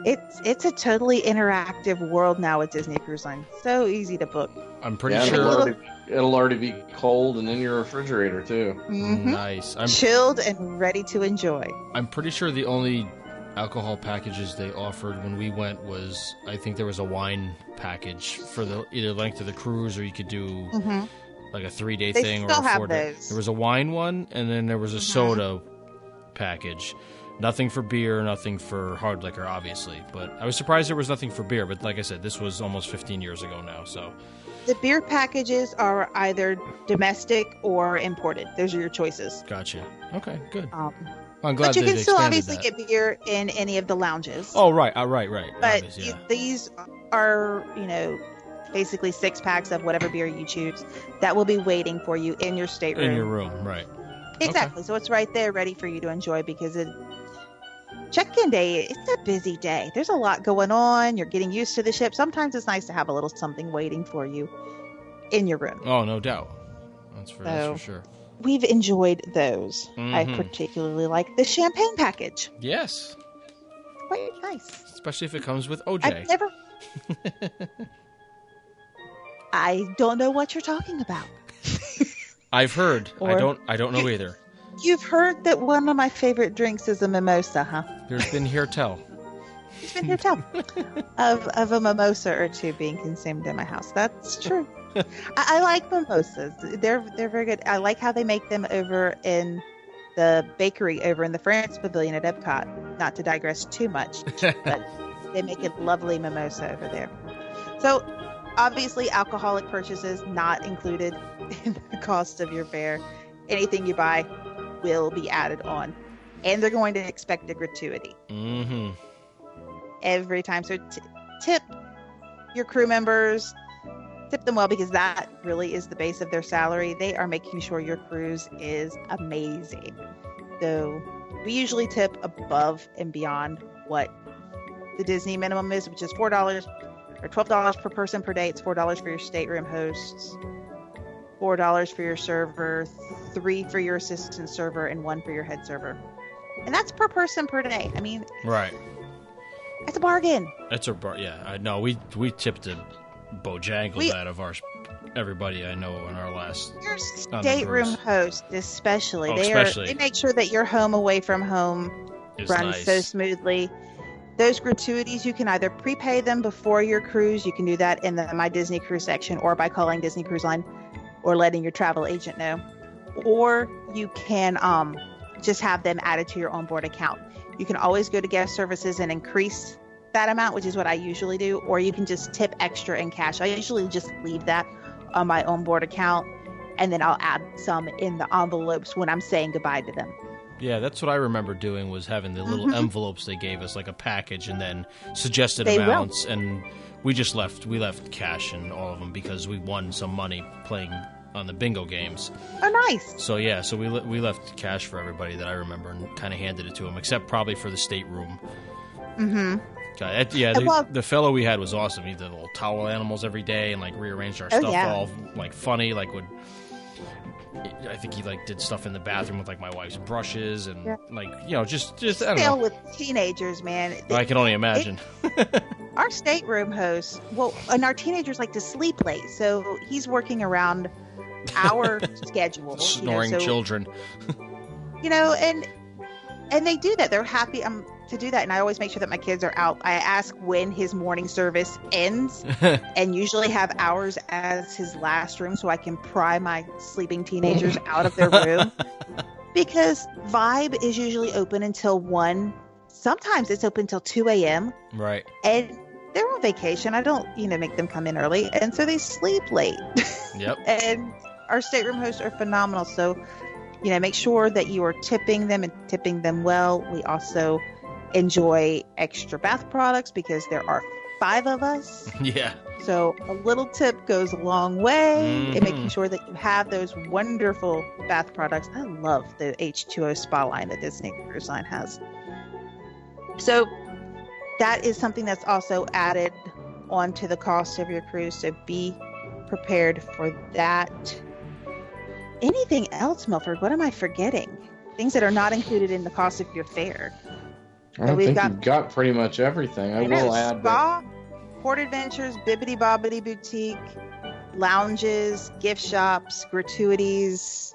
It's a totally interactive world now with Disney Cruise Line. So easy to book. I'm pretty sure it'll already be cold and in your refrigerator too. Mm-hmm. Nice. I'm chilled and ready to enjoy. I'm pretty sure the only alcohol packages they offered when we went was, I think there was a wine package for the either length of the cruise, or you could do like a 3-day They thing or still a have 4-day. those. There was a wine one, and then there was a soda package. Nothing for beer, nothing for hard liquor, obviously. But I was surprised there was nothing for beer. But like I said, this was almost 15 years ago now. So The beer packages are either domestic or imported. Those are your choices. gotcha. Okay, good. Um, I'm glad but you they can still expanded obviously that. get beer in any of the lounges. Oh, right. Right. But Obvious, yeah. these are, basically 6-packs of whatever beer you choose that will be waiting for you in your stateroom. In your room, right. Exactly. So it's right there ready for you to enjoy, because check-in day, it's a busy day. There's a lot going on. You're getting used to the ship. Sometimes it's nice to have a little something waiting for you in your room. Oh, no doubt. That's for sure. We've enjoyed those. I particularly like the champagne package. Yes. Quite nice. Especially if it comes with OJ. I've never... I don't know what you're talking about. I've heard. Or- I don't know either. You've heard that one of my favorite drinks is a mimosa, huh? There's been here tell. You've been here tell of a mimosa or two being consumed in my house. That's true. I like mimosas. They're very good. I like how they make them over in the bakery over in the France Pavilion at Epcot. Not to digress too much, but they make a lovely mimosa over there. So, obviously, alcoholic purchases not included in the cost of your fare. Anything you buy will be added on, and they're going to expect a gratuity every time. So tip your crew members, tip them well, because that really is the base of their salary. They are making sure your cruise is amazing. So we usually tip above and beyond what the Disney minimum is, which is $4 or $12 per person per day. It's $4 for your stateroom hosts, $4 for your server, $3 for your assistant server, and $1 for your head server. And that's per person per day. I mean, Right. that's a bargain. That's no, we tipped a Bojangles out of everybody I know in our last. Your stateroom host, especially, they make sure that your home away from home Is runs nice. so smoothly. Those gratuities, you can either prepay them before your cruise. You can do that in the My Disney Cruise section, or by calling Disney Cruise Line or letting your travel agent know. Or you can just have them added to your onboard account. You can always go to guest services and increase that amount, which is what I usually do, or you can just tip extra in cash. I usually just leave that on my onboard account, and then I'll add some in the envelopes when I'm saying goodbye to them. Yeah, that's what I remember doing, was having the little envelopes they gave us, like a package, and then suggested They amounts, and we left cash in all of them because we won some money playing on the bingo games. Oh, nice. So yeah, we left cash for everybody that I remember, and kind of handed it to them, except probably for the stateroom. The fellow we had was awesome. He did little towel animals every day and like rearranged our stuff all like funny. Like I think he like did stuff in the bathroom with like my wife's brushes and like just I don't know. With teenagers, man. I can only imagine. Our stateroom host, and our teenagers like to sleep late, so he's working around our schedule. Snoring children. And they do that. They're happy to do that. And I always make sure that my kids are out. I ask when his morning service ends and usually have ours as his last room so I can pry my sleeping teenagers out of their room. Because Vibe is usually open until 1. Sometimes it's open until 2 a.m. Right. And they're on vacation. I don't, make them come in early. And so they sleep late. Yep. And our stateroom hosts are phenomenal. So, make sure that you are tipping them and tipping them well. We also enjoy extra bath products because there are 5 of us. Yeah. So a little tip goes a long way in making sure that you have those wonderful bath products. I love the H2O spa line that Disney Cruise Line has. So that is something that's also added onto the cost of your cruise. So be prepared for that. Anything else, Milford? What am I forgetting? Things that are not included in the cost of your fare. I think you've got pretty much everything. I will add spa, port adventures, Bibbidi Bobbidi Boutique, lounges, gift shops, gratuities.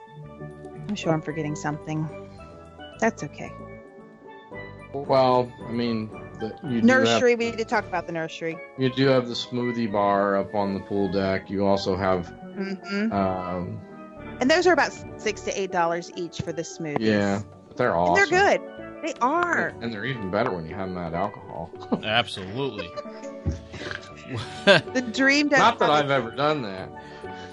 I'm sure I'm forgetting something. That's okay. Well, I mean, nursery. We did talk about the nursery. You do have the smoothie bar up on the pool deck. You also have. And those are about $6 to $8 each for the smoothies. Yeah, they're awesome. And they're good. They are. And they're even better when you have them at alcohol. Absolutely. The Dream does. Not that I've ever done that.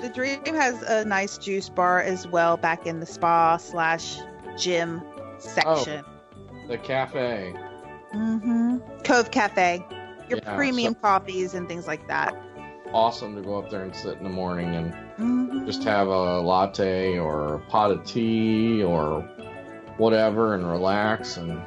The Dream has a nice juice bar as well back in the spa/gym section. Oh, the cafe. Cove Cafe. Your premium coffees and things like that. Awesome to go up there and sit in the morning and just have a latte or a pot of tea or whatever and relax and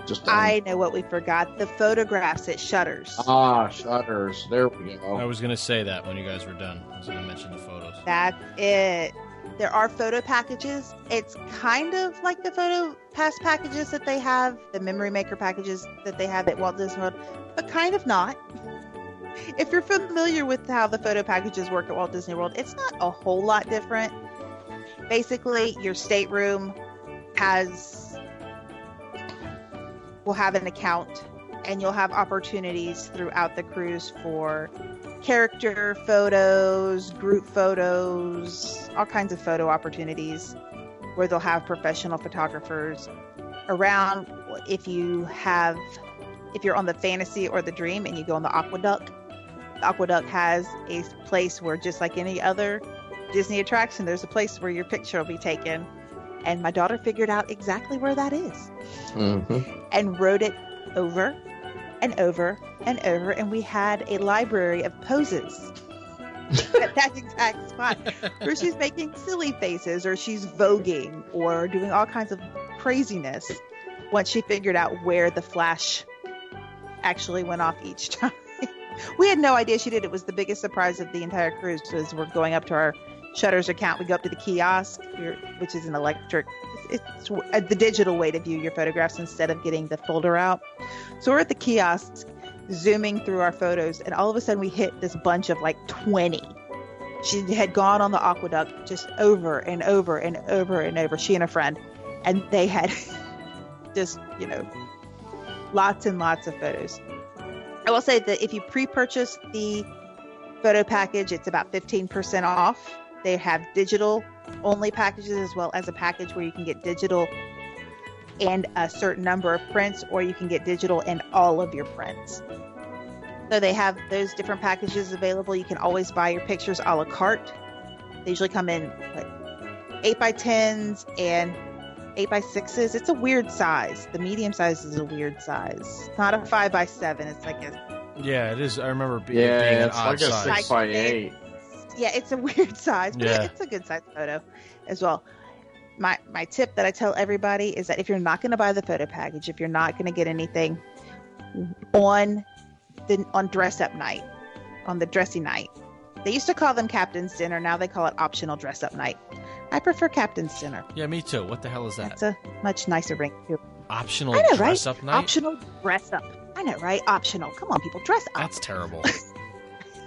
just. I know what we forgot: the photographs at Shutters. Shutters. There we go. I was going to say that when you guys were done. I was going to mention the photos. That's it. There are photo packages. It's kind of like the photo pass packages that they have, the memory maker packages that they have at Walt Disney World, but kind of not. If you're familiar with how the photo packages work at Walt Disney World, it's not a whole lot different. Basically, your stateroom will have an account, and you'll have opportunities throughout the cruise for character photos, group photos, all kinds of photo opportunities where they'll have professional photographers around. If you're on the Fantasy or the Dream and you go on the Aqueduct has a place where, just like any other Disney attraction, there's a place where your picture will be taken. And my daughter figured out exactly where that is and wrote it over and over and over. And we had a library of poses at that exact spot where she's making silly faces or she's voguing or doing all kinds of craziness once she figured out where the flash actually went off each time. We had no idea she did. It was the biggest surprise of the entire cruise. Was we're going up to our Shutters account. We go up to the kiosk, which is an electric. It's the digital way to view your photographs instead of getting the folder out. So we're at the kiosk, zooming through our photos, and all of a sudden we hit this bunch of like 20. She had gone on the Aqueduct just over and over and over and over. She and a friend, and they had just lots and lots of photos. I will say that if you pre-purchase the photo package, it's about 15% off. They have digital only packages as well as a package where you can get digital and a certain number of prints, or you can get digital and all of your prints. So they have those different packages available. You can always buy your pictures a la carte. They usually come in like 8x10s and 8x6s. It's a weird size. The medium size is a weird size. It's not a 5x7. It's like a... Yeah, it is. I remember being an odd like size. a 6x8. Yeah, it's a weird size, but it's a good size photo as well. My tip that I tell everybody is that if you're not going to buy the photo package, if you're not going to get anything, on dress up night, on the dressy night. They used to call them captain's dinner. Now they call it optional dress up night. I prefer captain's dinner. Yeah, me too. What the hell is that? That's a much nicer ring too. Optional I know, dress right? up night? Optional dress up. I know, right? Optional. Come on, people, dress up. That's terrible.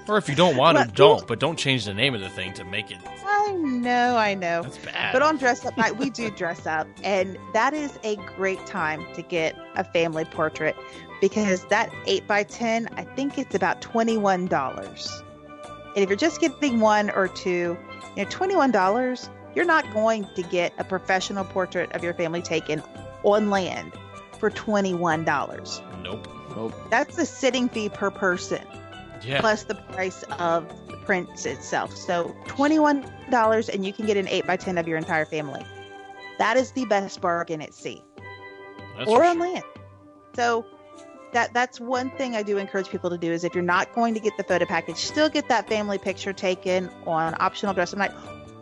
Or if you don't want to, don't. But don't change the name of the thing to make it. I know. That's bad. But on dress up night, we do dress up, and that is a great time to get a family portrait because that 8x10, I think it's about $21. And if you're just getting one or two, $21, you're not going to get a professional portrait of your family taken on land for $21. Nope. That's the sitting fee per person. Yeah. Plus the price of the prints itself. So $21 and you can get an 8x10 of your entire family. That is the best bargain at sea. Or on land. So that's one thing I do encourage people to do is if you're not going to get the photo package, still get that family picture taken on optional dress up night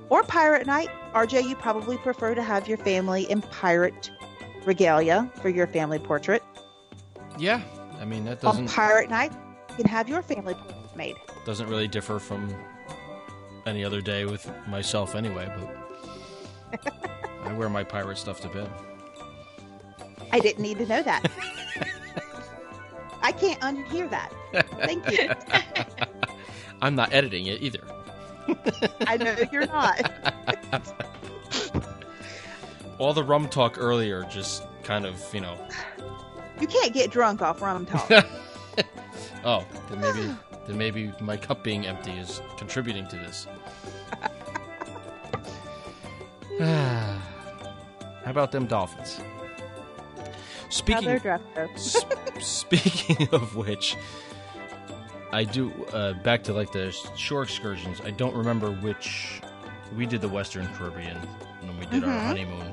or pirate night. RJ, you probably prefer to have your family in pirate regalia for your family portrait. Yeah. I mean, that doesn't... On pirate night, you can have your family portrait made. Doesn't really differ from any other day with myself anyway, but I wear my pirate stuff to bed. I didn't need to know that. I can't unhear that. Thank you. I'm not editing it either. I know you're not. All the rum talk earlier just kind of, You can't get drunk off rum talk. Oh, then maybe my cup being empty is contributing to this. How about them dolphins? Speaking of which, I do back to like the shore excursions. I don't remember which we did the Western Caribbean when we did our honeymoon,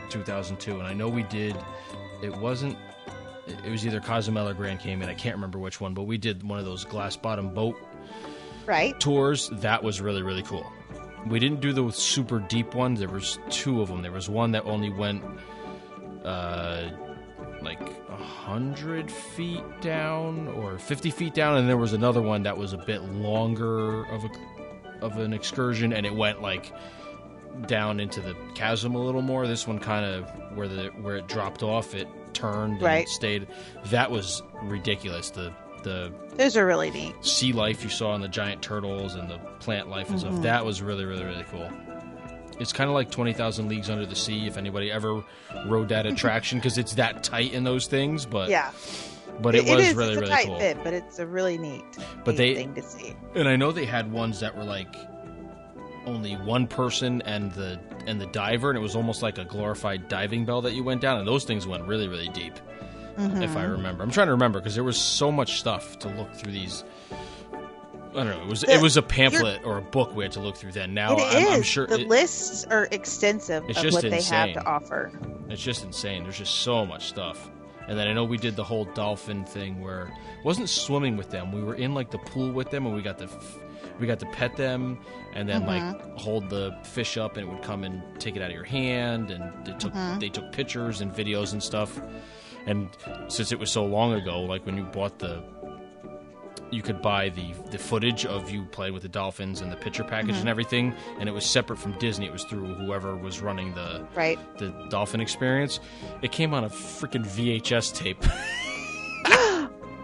2002, and I know we did. It was either Cozumel or Grand Cayman. I can't remember which one, but we did one of those glass bottom boat tours. That was really, really cool. We didn't do the super deep ones. There was two of them. There was one that only went like 100 feet down or 50 feet down, and there was another one that was a bit longer of an excursion, and it went like down into the chasm a little more. This one kind of where it dropped off, it turned and it stayed. That was ridiculous. Those are really neat. Sea life you saw in the giant turtles and the plant life and stuff. That was really, really, really cool. It's kind of like 20,000 Leagues Under the Sea, if anybody ever rode that attraction, because it's that tight in those things. But yeah, but it was really, it's a really tight cool. Fit, but it's a really neat thing to see. And I know they had ones that were like only one person and the diver, and it was almost like a glorified diving bell that you went down, and those things went really, really deep. If I remember, I'm trying to remember because there was so much stuff to look through these. I don't know. It was a pamphlet or a book we had to look through then. Now I'm sure the lists are extensive of what they have to offer. It's just insane. There's just so much stuff. And then I know we did the whole dolphin thing where it wasn't swimming with them. We were in like the pool with them, and we got to pet them and then like hold the fish up, and it would come and take it out of your hand. And they took pictures and videos and stuff. And since it was so long ago, like when you bought you could buy the footage of you playing with the dolphins and the picture package and everything, and it was separate from Disney. It was through whoever was running the dolphin experience. It came on a freaking VHS tape.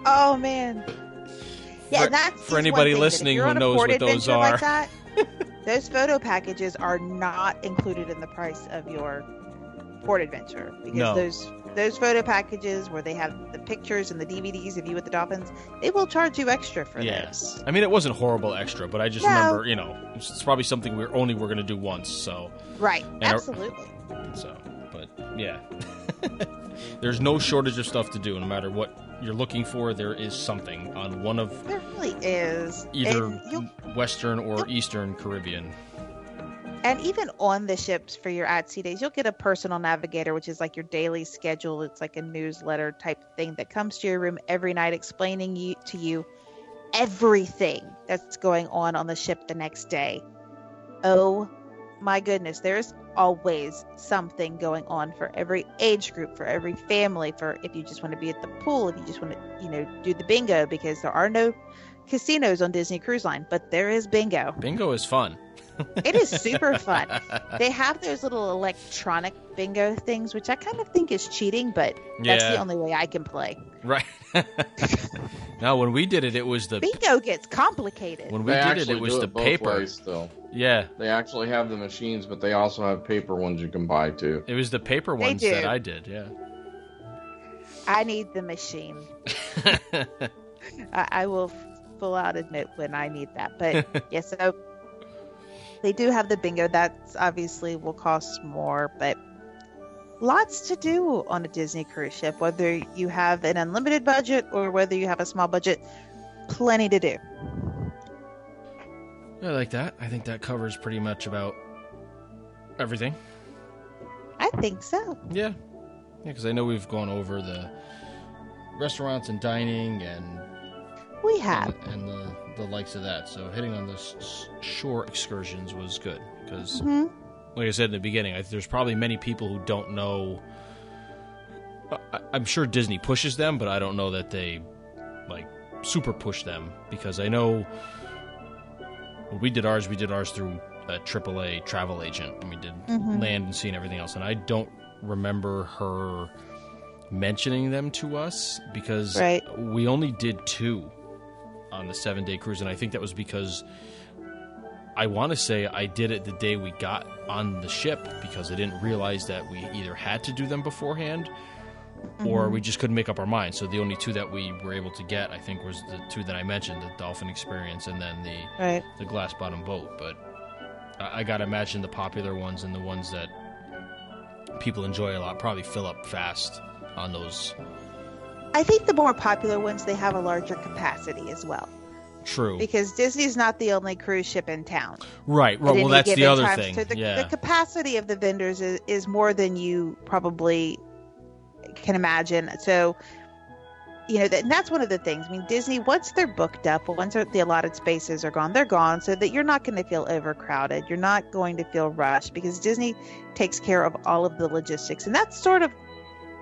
Oh man! Yeah, that's for anybody listening who knows what those are. Like that, those photo packages are not included in the price of your port adventure because those photo packages where they have the pictures and the DVDs of you with the dolphins, they will charge you extra for those. I mean, it wasn't horrible extra, but I just remember, it's probably something we're going to do once. So absolutely. But yeah, there's no shortage of stuff to do. No matter what you're looking for, there is something on one of. There really is either Western or Eastern Caribbean. And even on the ships for your at-sea days, you'll get a personal navigator, which is like your daily schedule. It's like a newsletter type thing that comes to your room every night explaining to you everything that's going on the ship the next day. Oh, my goodness. There's always something going on for every age group, for every family, for if you just want to be at the pool, if you just want to, do the bingo, because there are no casinos on Disney Cruise Line, but there is bingo. Bingo is fun. It is super fun. They have those little electronic bingo things, which I kind of think is cheating, but that's the only way I can play. Right. Now, when we did it, it was the bingo gets complicated. When we did it was the paper. Still. Yeah. They actually have the machines, but they also have paper ones you can buy too. It was the paper ones that I did, yeah. I need the machine. I will full out admit when I need that. But yes, so they do have the bingo. That's obviously will cost more, but lots to do on a Disney cruise ship, whether you have an unlimited budget or whether you have a small budget, plenty to do. I like that. I think that covers pretty much about everything. I think so. Yeah, because I know we've gone over the restaurants and dining and we have and the likes of that. So hitting on the shore excursions was good because, like I said in the beginning, there's probably many people who don't know. I'm sure Disney pushes them, but I don't know that they super push them, because I know when we did ours through a AAA travel agent, and we did land and sea and everything else, and I don't remember her mentioning them to us because we only did 2 on the 7-day cruise, and I think that was because I want to say I did it the day we got on the ship because I didn't realize that we either had to do them beforehand or we just couldn't make up our minds. So the only 2 that we were able to get, I think, was the 2 that I mentioned, the Dolphin Experience and then the Glass Bottom Boat. But I got to imagine the popular ones and the ones that people enjoy a lot probably fill up fast on those. I think the more popular ones, they have a larger capacity as well. True. Because Disney's not the only cruise ship in town. Right. Well, that's the other thing. So the capacity of the vendors is more than you probably can imagine. So, and that's one of the things. I mean, Disney, once they're booked up, once the allotted spaces are gone, they're gone, so that you're not going to feel overcrowded. You're not going to feel rushed because Disney takes care of all of the logistics. And that's sort of,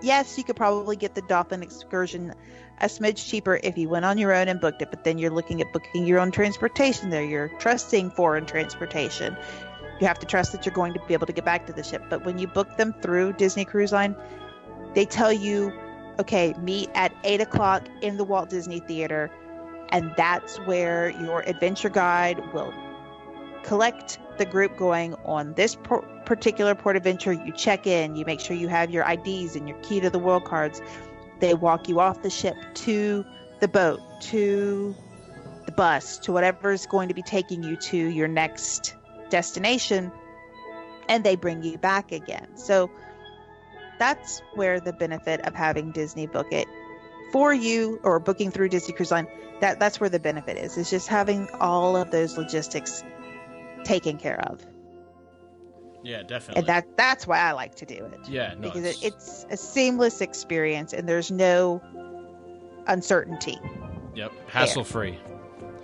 yes, you could probably get the Dolphin Excursion a smidge cheaper if you went on your own and booked it, but then you're looking at booking your own transportation there. You're trusting foreign transportation. You have to trust that you're going to be able to get back to the ship. But when you book them through Disney Cruise Line, they tell you, okay, meet at 8 o'clock in the Walt Disney Theater, and that's where your adventure guide will collect the group going on this particular port adventure. You check in, you make sure you have your IDs and your key to the world cards. They walk you off the ship to the boat, to the bus, to whatever is going to be taking you to your next destination, and they bring you back again. So that's where the benefit of having Disney book it for you, or booking through Disney Cruise Line, that's where the benefit is. It's just having all of those logistics taken care of. Yeah, definitely. And that's why I like to do it. Yeah, no, because it's a seamless experience and there's no uncertainty. Yep, hassle-free.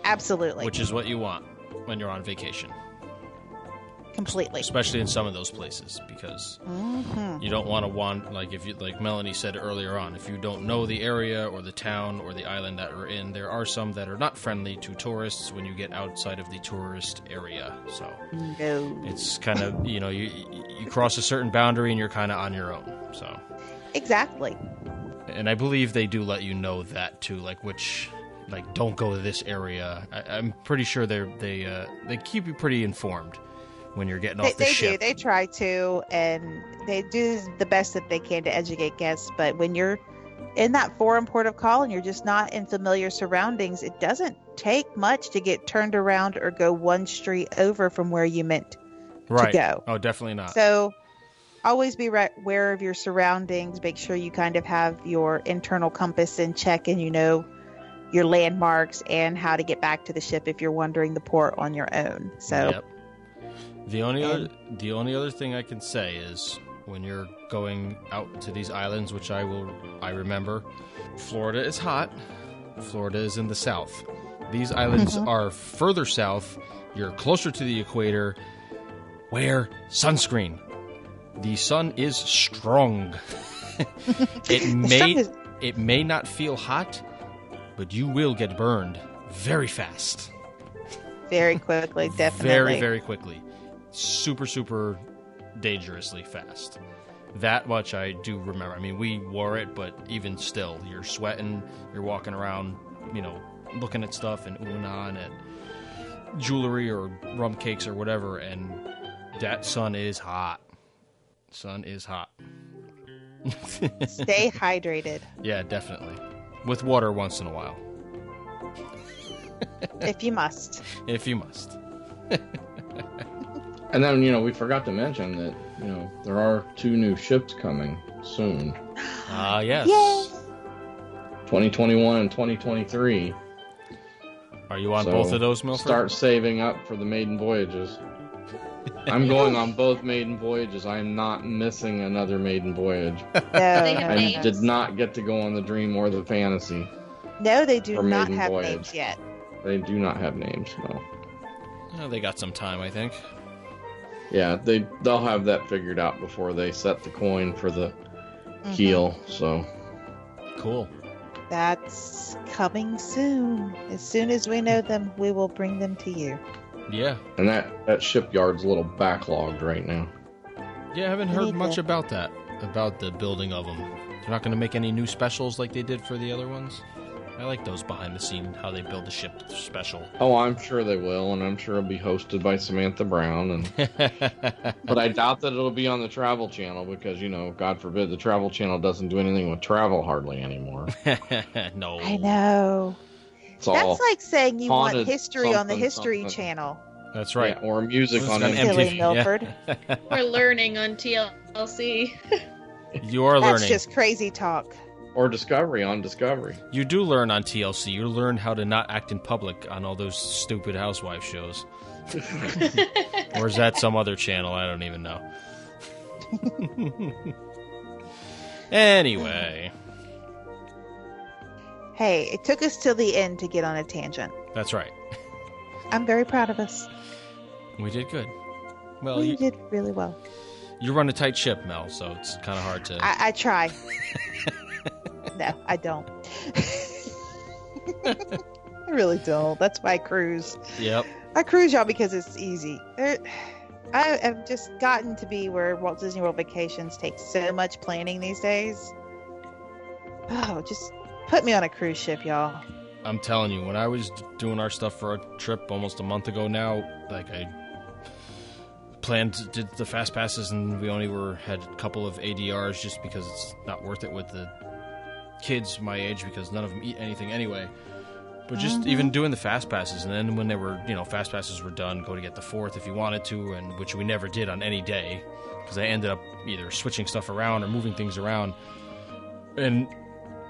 Absolutely. Which is what you want when you're on vacation. Completely. Especially in some of those places, because you don't want to like Melanie said earlier on, if you don't know the area or the town or the island that we're in, there are some that are not friendly to tourists when you get outside of the tourist area. So it's kind of, you cross a certain boundary and you're kind of on your own. So exactly. And I believe they do let you know that too, don't go to this area. I'm pretty sure they keep you pretty informed when you're getting off the ship. They try to, and they do the best that they can to educate guests. But when you're in that foreign port of call and you're just not in familiar surroundings, it doesn't take much to get turned around or go one street over from where you meant to go. Oh, definitely not. So always be aware of your surroundings. Make sure you kind of have your internal compass in check and your landmarks and how to get back to the ship if you're wandering the port on your own. So. Yep. The only other thing I can say is when you're going out to these islands, which I remember, Florida is hot. Florida is in the south. These islands are further south. You're closer to the equator. Wear sunscreen. The sun is strong. It may not feel hot, but you will get burned very fast. Very quickly, definitely. Very, very quickly. Super, super dangerously fast. That much I do remember. I mean, we wore it, but even still, you're sweating, you're walking around, looking at stuff and on at jewelry or rum cakes or whatever, and that sun is hot. Sun is hot. Stay hydrated. Yeah, definitely. With water once in a while. If you must. If you must. And then, we forgot to mention that, there are 2 new ships coming soon. Yes. Yay! 2021 and 2023. Are you on both of those, Milford? Start saving up for the maiden voyages. I'm going on both maiden voyages. I am not missing another maiden voyage. No, I did not get to go on the Dream or the Fantasy. No, they do for not maiden have voyage. names yet. They do not have names, no. Oh, they got some time, I think. Yeah, they'll have that figured out before they set the coin for the keel, so. Cool. That's coming soon. As soon as we know them, we will bring them to you. Yeah. And that shipyard's a little backlogged right now. Yeah, I haven't heard much about that, about the building of them. They're not going to make any new specials like they did for the other ones? I like those behind the scene, how they build the ship special. Oh, I'm sure they will, and I'm sure it'll be hosted by Samantha Brown. But I doubt that it'll be on the Travel Channel because, God forbid, the Travel Channel doesn't do anything with travel hardly anymore. No. I know. It's all That's like saying you want haunted history on the History something. Channel. That's right. Yeah, or music on an MTV. Silly Milford. We're learning on TLC. You are That's learning. just crazy talk. Or Discovery on Discovery. You do learn on TLC. You learn how to not act in public on all those stupid housewife shows. Or is that some other channel? I don't even know. Anyway. Hey, it took us till the end to get on a tangent. That's right. I'm very proud of us. We did good. Well, We did really well. you run a tight ship, Mel, so it's kind of hard to... I try. No, I don't. I really don't. That's why I cruise. Yep. I cruise, y'all, because it's easy. I have just gotten to be where Walt Disney World vacations take so much planning these days. Oh, just put me on a cruise ship, y'all. I'm telling you, when I was doing our stuff for our trip almost a month ago now, like I did the fast passes, and we only had a couple of ADRs just because it's not worth it with the kids my age because none of them eat anything anyway. But just even doing the fast passes, and then when they were, fast passes were done, go to get the 4th if you wanted to, and which we never did on any day because I ended up either switching stuff around or moving things around. And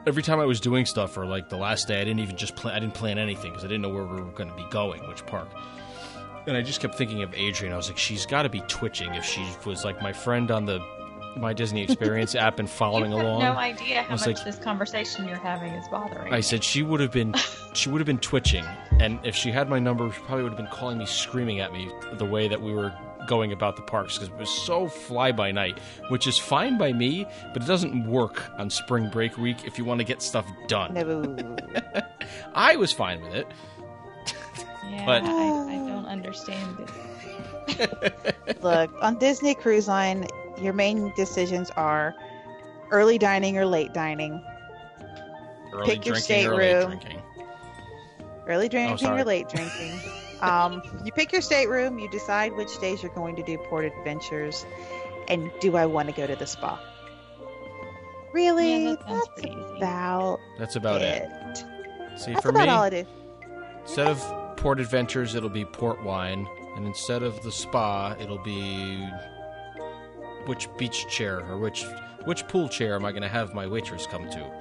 every time I was doing stuff, or like the last day, I didn't even I didn't plan anything because I didn't know where we were going to be going, which park. And I just kept thinking of Adrienne. I was like, she's got to be twitching if she was like my friend on the My Disney Experience app and following You have along. no idea how much like- this conversation you're having is bothering I me. said she would have been twitching, and if she had my number, she probably would have been calling me, screaming at me the way that we were going about the parks because it was so fly by night, which is fine by me, but it doesn't work on spring break week if you want to get stuff done. No. I was fine with it. Yeah, But- I don't understand it. Look, on Disney Cruise Line, your main decisions are early dining or late dining, Early Pick your drinking or late stateroom. drinking. early drinking sorry. or late drinking. You pick your stateroom, you decide which days you're going to do port adventures, and do I want to go to the spa? Really? Yeah, that sounds That's pretty easy. about That's about it. See, That's for about me, all I do. instead of port adventures, it'll be port wine, and instead of the spa, it'll be which beach chair or which pool chair am I going to have my waitress come to?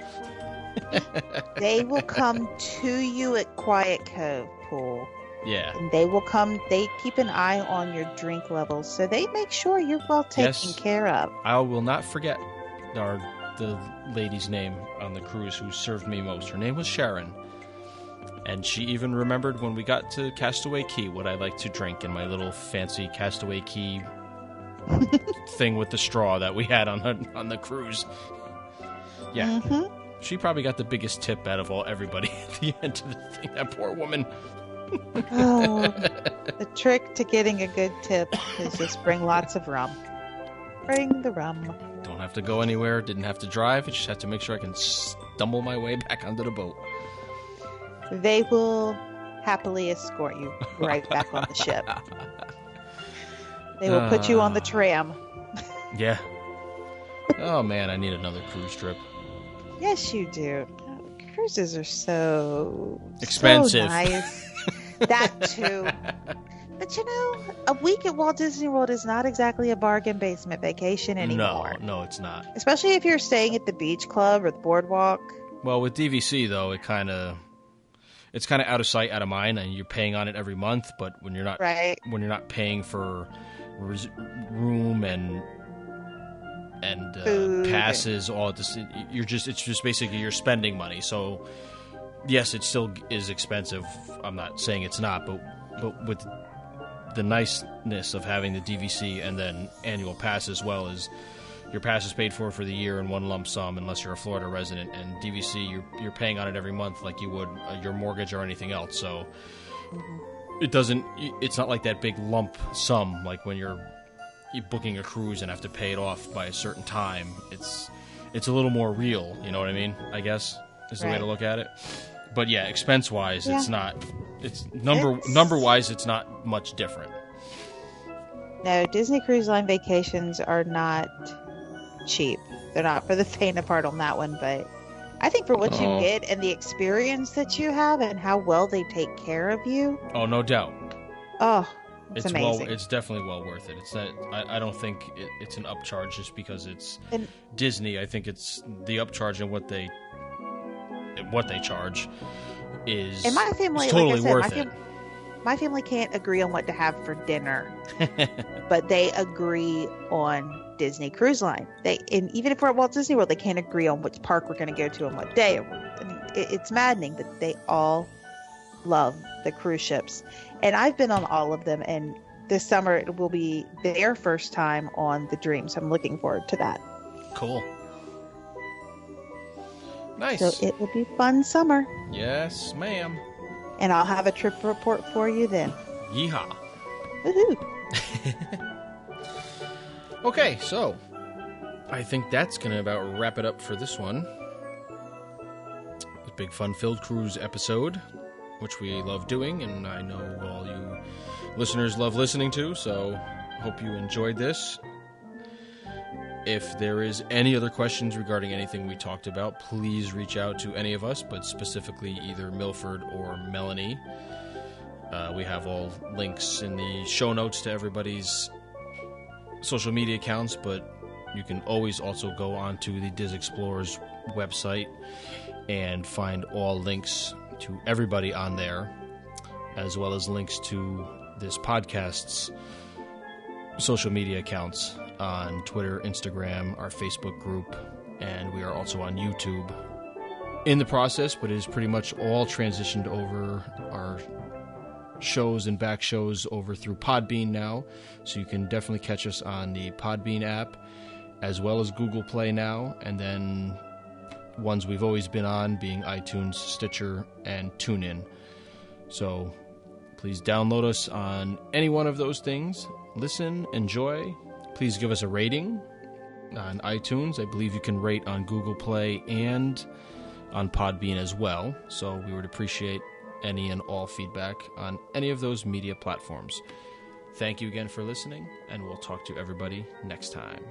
They will come to you at Quiet Cove Pool. Yeah. And they keep an eye on your drink levels, so they make sure you're well taken Yes. care of. I will not forget the lady's name on the cruise who served me most. Her name was Sharon. And she even remembered when we got to Castaway Cay what I like to drink in my little fancy Castaway Cay thing with the straw that we had on the cruise. Yeah. Mhm. She probably got the biggest tip out of everybody at the end of the thing. That poor woman. Oh, the trick to getting a good tip is just bring lots of rum. Bring the rum. Don't have to go anywhere. Didn't have to drive. I just have to make sure I can stumble my way back onto the boat. They will happily escort you right back on the ship. They will put you on the tram. Yeah. Oh, man, I need another cruise trip. Yes, you do. Cruises are so Expensive. So nice. That too. But a week at Walt Disney World is not exactly a bargain basement vacation anymore. No, it's not. Especially if you're staying at the beach club or the boardwalk. Well, with DVC though, it's kind of out of sight, out of mind, and you're paying on it every month. But when you're not paying for room and passes, all this, it's just basically you're spending money. So yes, it still is expensive. I'm not saying it's not, but with the niceness of having the DVC and then annual pass as well, as your pass is paid for the year in one lump sum unless you're a Florida resident, and DVC you're paying on it every month like you would your mortgage or anything else. So it's not like that big lump sum like when you're booking a cruise and have to pay it off by a certain time. It's a little more real, you know what I mean, I guess is the way to look at it. But yeah, expense wise, it's not. It's number wise, it's not much different. No, Disney Cruise Line vacations are not cheap. They're not for the faint of heart on that one, but I think for what you get and the experience that you have and how well they take care of you. Oh, no doubt. Oh, it's amazing. It's definitely well worth it. It's not. I don't think it's an upcharge just because it's Disney. I think it's the upcharge and what they charge is. And my family, totally like I said, worth it. My family can't agree on what to have for dinner, but they agree on Disney Cruise Line. And even if we're at Walt Disney World, they can't agree on which park we're going to go to on what day. I mean, it's maddening, but they all love the cruise ships. And I've been on all of them, and this summer it will be their first time on the Dream, so I'm looking forward to that. Cool. Nice. So it will be fun summer. Yes, ma'am. And I'll have a trip report for you then. Yeehaw. Woohoo. Okay, so I think that's going to about wrap it up for this one. A big fun-filled cruise episode, which we love doing, and I know all you listeners love listening to, so hope you enjoyed this. If there is any other questions regarding anything we talked about, please reach out to any of us, but specifically either Milford or Melanie. We have all links in the show notes to everybody's social media accounts, but you can always also go onto the Diz Explorers website and find all links to everybody on there, as well as links to this podcast's social media accounts on Twitter, Instagram, our Facebook group, and we are also on YouTube. In the process, but it is pretty much all transitioned over our shows and back shows over through Podbean now, so you can definitely catch us on the Podbean app, as well as Google Play now, and then ones we've always been on being iTunes, Stitcher, and TuneIn. So please download us on any one of those things. Listen, enjoy. Please give us a rating on iTunes. I believe you can rate on Google Play and on Podbean as well. So we would appreciate any and all feedback on any of those media platforms. Thank you again for listening, and we'll talk to everybody next time.